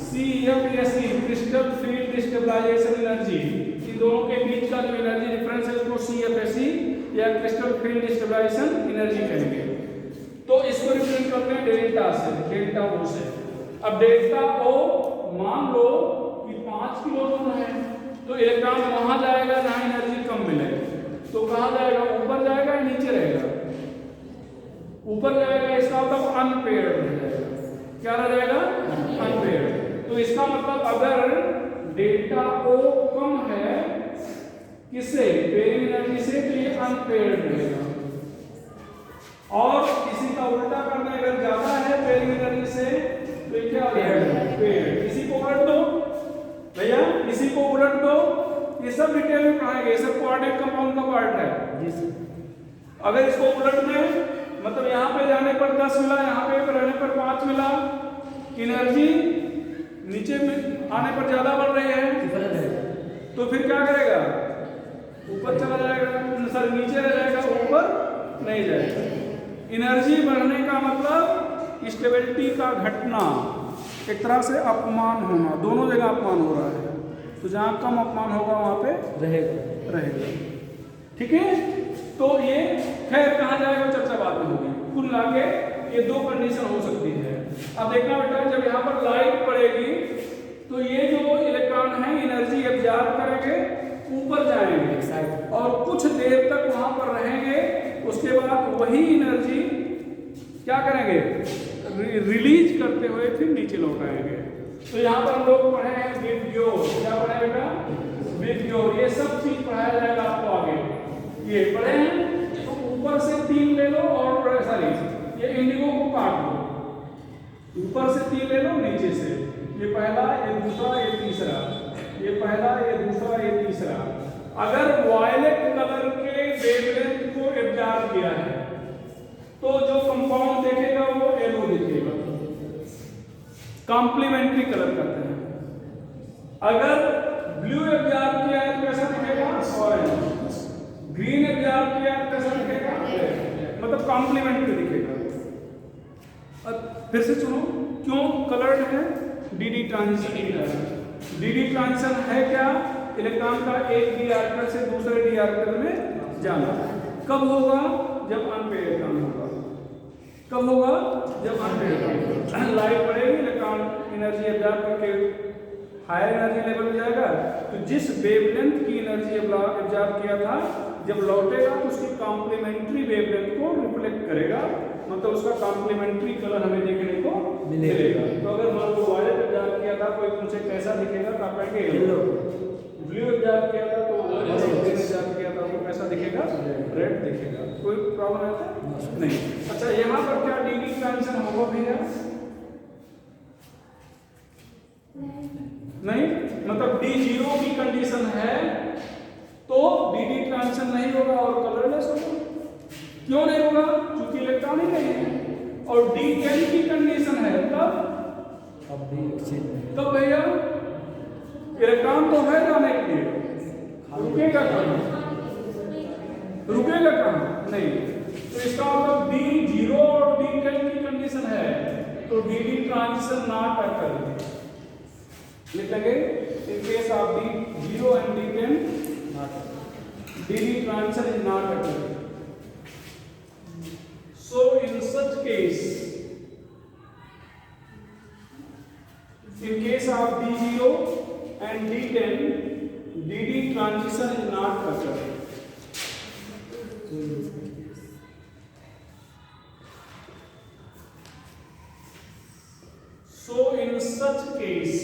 S1: CF या C, crystal field destabilization energy. इन दोनों के बीच का जो एनर्जी डिफरेंस है उसको CFSE या क्रिस्टल फील्ड डिस्टेबलाइजेशन एनर्जी कहेंगे। तो इसको रिप्रेजेंट करते हैं डेल्टा से, डेल्टा O से। अब डेल्टा O मान लो कि 5 किलो जूल है तो इलेक्ट्रॉन वहां जाएगा जहां एनर्जी कम मिले। तो कहां जाएगा? ऊपर जाएगा या नीचे रहेगा? ऊपर जाएगा, इसका मतलब अनपेयर्ड रह जाएगा। क्या रह जाएगा? अनपेयर्ड। तो इसका मतलब अगर डेल्टा O कम है किससे? पेयरिंग एनर्जी से, तो ये अनपेयर्ड रहेगा। और इसी का उल्टा करना, अगर ज्यादा है पेयरिंग एनर्जी से तो क्या हो जाएगा? पेयर्ड। इसी को उलट दो भैया, इसी को उलट दो। ये सब डिटेल में पढ़ाएंगे, ये सब कोऑर्डिनेट कंपाउंड का पार्ट है जी सर। अगर इसको उलट दें मतलब यहाँ पे जाने पर 10 मिला, यहाँ पे रहने पर 5 मिला, एनर्जी नीचे में आने पर ज्यादा बढ़ रही है तो फिर क्या करेगा? ऊपर चला जाएगा, सर नीचे रह जाएगा, ऊपर नहीं जाएगा। एनर्जी बढ़ने का मतलब स्टेबिलिटी का घटना, एक तरह से अपमान होना, दोनों जगह अपमान हो रहा है। तो जहाँ कम अपमान होगा वहाँ पे रहेगा। ठीक है, तो ये खैर कहाँ जाएगा चर्चा बाद में होगी। कुल मिला के ये 2 कंडीशन हो सकती है। अब देखना बेटा, जब यहाँ पर लाइट पड़ेगी तो ये जो इलेक्ट्रॉन है एनर्जी एब्जॉर्ब करेंगे, ऊपर जाएंगे और कुछ देर तक वहां पर रहेंगे। उसके बाद वही एनर्जी क्या करेंगे? रिलीज करते हुए फिर नीचे लौट आएंगे। तो यहाँ पर हम लोग पढ़े हैं विब्ग्योर। क्या पढ़े बेटा? विब्ग्योर। ये सब चीज पढ़ाया जाएगा आपको आगे। ये पढ़े हैं तो ऊपर से 3 ले लो और सॉरी ये इंडिगो को काट लो। ऊपर से 3 ले लो, नीचे से ये पहला, ये दूसरा, ये तीसरा, ये पहला, ये दूसरा, ये तीसरा। अगर वायलेट कलर के वेवलेंथ को एब्जॉर्ब किया है तो जो कंपाउंड देखेगा वो येलो दिखेगा, कॉम्प्लीमेंट्री कलर कहते हैं। अगर ब्लू एब्जॉर्ब किया है तो कैसा दिखेगा, ऑरेंज। ग्रीन एब्जॉर्ब किया है तो कैसा दिखेगा, रेड। मतलब कॉम्प्लीमेंट्री दिखेगा। अब फिर से सुनो, क्यों कलर्ड है, डीडी ट्रांजिशन। डीडी ट्रांजिशन है क्या, इलेक्ट्रॉन का एक डी ऑर्बिटल से दूसरे डी ऑर्बिटल में जाना। कब होगा, जब अनपेयर्ड इलेक्ट्रॉन होगा। कब होगा, जब अनपेयर्ड इलेक्ट्रॉन। लाइट बढ़ेगी, इलेक्ट्रॉन एनर्जी एब्जॉर्ब करके हायर एनर्जी लेवल में जाएगा, तो जिस वेवलेंथ की एनर्जी एब्जॉर्ब किया था जब लौटेगा तो उसकी कॉम्प्लीमेंट्री वेवलेंथ को रिफ्लेक्ट करेगा, मतलब उसका कॉम्प्लीमेंट्री कलर हमें देखने को मिलेगा। तो अगर मान लो वायलेट एब्जॉर्ब किया था, कोई पूछे कैसा दिखेगा तो आप कहेंगे येलो। ब्लू एब्जॉर्ब किया था तो ग्रीन एब्जॉर्ब किया था तो कैसा दिखेगा, रेड दिखेगा। कोई प्रॉब्लम है तो नहीं। अच्छा, यहाँ पर क्या डीडी ट्रांजिशन होगा भैया, नहीं, मतलब D0 की कंडीशन है तो डीडी ट्रांजिशन नहीं होगा और कलरलेस होगा। क्यों नहीं होगा, क्योंकि इलेक्ट्रॉन ही नहीं है। और D10 की कंडीशन है तब भैया इलेक्ट्रॉन तो है जाने के लिए, रुकेगा कहाँ, रुकेगा कहाँ, नहीं। तो इसका मतलब D0 और D10 की कंडीशन है तो डीडी ट्रांजिशन नॉट अकर। लिख लेंगे, in case of D0 and D10 DD transition is not occurring. So in such case, in case of D0 and D10, DD transition is not occurring. So in such case,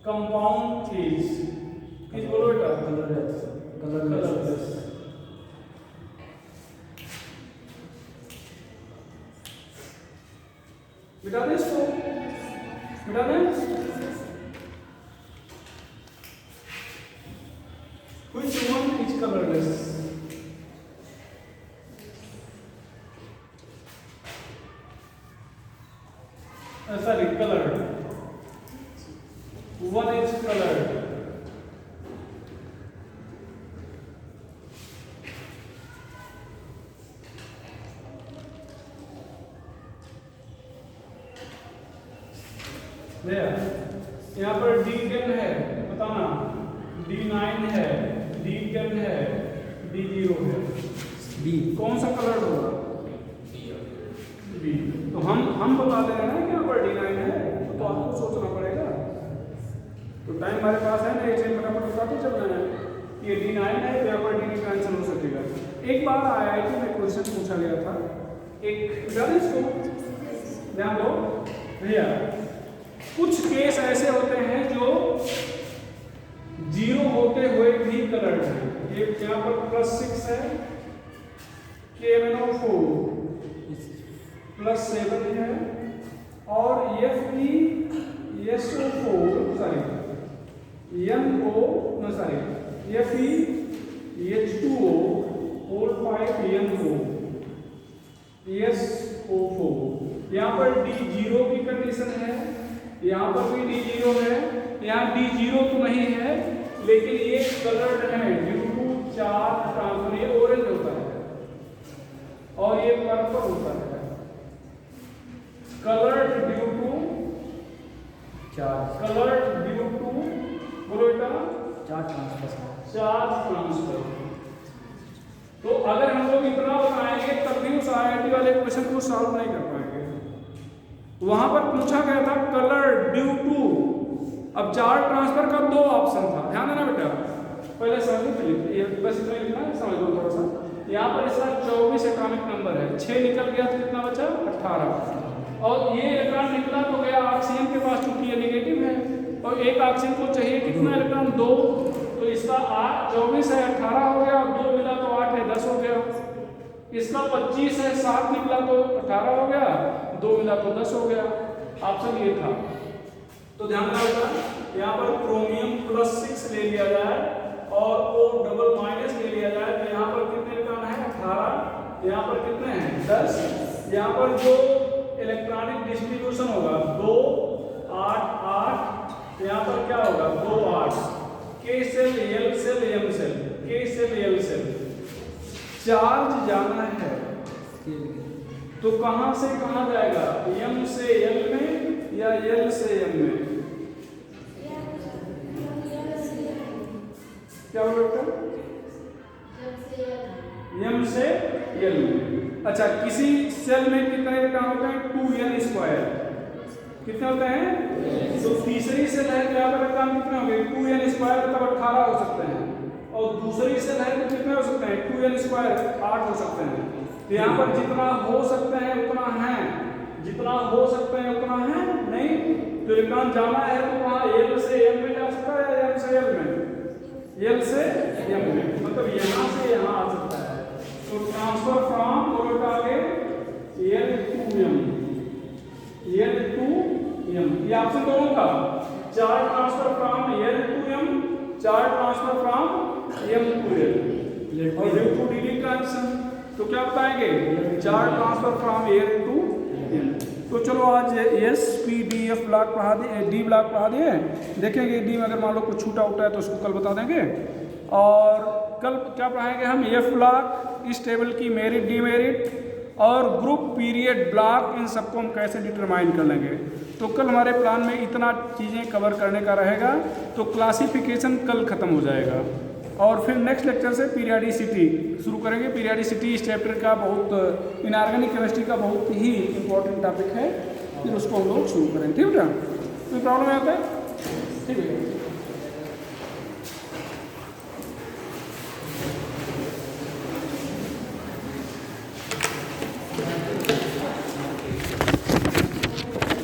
S1: compound is बोलो बेटा, colourless. मिटा दे इसको, मिटा दे। Which one is colorless? Sorry, colored. One is colored. यहाँ पर D10 है, बताना, D9 है, D10 है, D0 है। B कौन सा कलर होगा, B। तो हम बता दे रहे हैं कि यहाँ पर D9 है, तो आपको सोचना पड़ेगा। तो टाइम हमारे पास है ना, एक सेकंड फटाफट बताते चल रहे हैं। ये D9 है तो यहाँ पर DD ट्रांजिशन हो सकेगा। एक बार IIT में क्वेश्चन पूछा गया था, एक इसको ध्यान दो भैया, कुछ केस ऐसे होते हैं जो 0 होते हुए भी कलर्ड है। ये यहाँ पर +6 है, KMnO4 +7 है, और FeSO4 FeH2O whole 5NO SO4। यहाँ पर D0 की कंडीशन है, यहाँ पर भी D0 है, यहाँ D0 तो नहीं है लेकिन ये कलर्ड है ड्यू टू चार्ज ट्रांसफर। ये ऑरेंज होता है और ये पर्पल होता है, coloured due to charge, coloured due to, बोलो बेटा, चार्ज ट्रांसफर। तो अगर हम लोग इतना बताएंगे तब भी उस IIT वाले क्वेश्चन को सॉल्व नहीं कर पाएंगे। वहां पर पूछा गया था कलर ड्यू टू, अब चार्ज ट्रांसफर का 2 ऑप्शन था, ध्यान देना बेटा, पहले समझ लीजिए, बस इतना लिखना है, समझ लो थोड़ा सा। यहाँ पर इसका 24 एटॉमिक नंबर है, 6 निकल गया तो कितना बचा, 18। और ये इलेक्ट्रॉन निकला तो गया ऑक्सीजन के पास, चूंकि ये नेगेटिव है और एक ऑक्सीजन को चाहिए कितना इलेक्ट्रॉन, 2, तो इसका 24 है 18 हो गया, 2 मिला तो 8 है 10 हो गया। इसका 25 है 7 निकला तो 18 हो गया, 2 मिला तो 10 हो गया। ऑप्शन ये था। तो ध्यान रखना यहाँ पर क्रोमियम +6 ले लिया जाए और O डबल माइनस ले लिया जाए तो यहाँ पर कितने इलेक्ट्रॉन है 18, यहाँ पर कितने हैं 10। यहाँ पर जो इलेक्ट्रॉनिक डिस्ट्रीब्यूशन होगा 2 8 8, यहाँ पर क्या होगा 2 8, K shell L shell M shell, K shell L shell. Charge जाना है तो कहां से कहां जाएगा, M से L में या L से M में? क्या बोल रहे हो? M से L में। अच्छा, किसी सेल में कितने इलेक्ट्रॉन होते हैं 2n²। कितने होते हैं? तो तीसरी सेल है तो यहाँ पर इलेक्ट्रॉन कितने होंगे 2n² मतलब 18 हो सकते हैं, और दूसरी सेल है तो कितने हो सकते हैं 2n² 8 हो सकते हैं। तो यहाँ पर जितना हो सकते हैं उतना है, जितना हो सकते हैं उतना है नहीं। तो इलेक्ट्रॉन जाना है तो वहाँ L से M में जा सकता है या M से L में? L से M में, मतलब यहाँ से यहाँ आ सकता है। तो ट्रांसफर फ्रॉम आगे L to M, L to M, ये ऑप्शन दोनों का charge transfer from L to M, charge transfer from M to L और ड्यू टू डी ट्रांजिशन। तो क्या बताएंगे charge transfer from L to M। तो चलो आज S P D F block पढ़ा दिए, D ब्लॉक पढ़ा दिए। देखेंगे D में अगर मान लो कुछ छूटा उठा है तो उसको कल बता देंगे। और कल क्या पढ़ाएंगे हम F ब्लॉक, इस टेबल की मेरिट डीमेरिट और ग्रुप पीरियड ब्लॉक, इन सबको हम कैसे डिटरमाइन कर लेंगे। तो कल हमारे प्लान में इतना चीज़ें कवर करने का रहेगा, तो क्लासिफिकेशन कल ख़त्म हो जाएगा। और फिर नेक्स्ट लेक्चर से पीरियडिसिटी शुरू करेंगे। पीरियडिसिटी इस चैप्टर का बहुत, इनऑर्गेनिक केमिस्ट्री का बहुत ही इंपॉर्टेंट टॉपिक है, फिर उसको हम लोग शुरू करेंगे। ठीक है, कोई प्रॉब्लम आता है? ठीक है।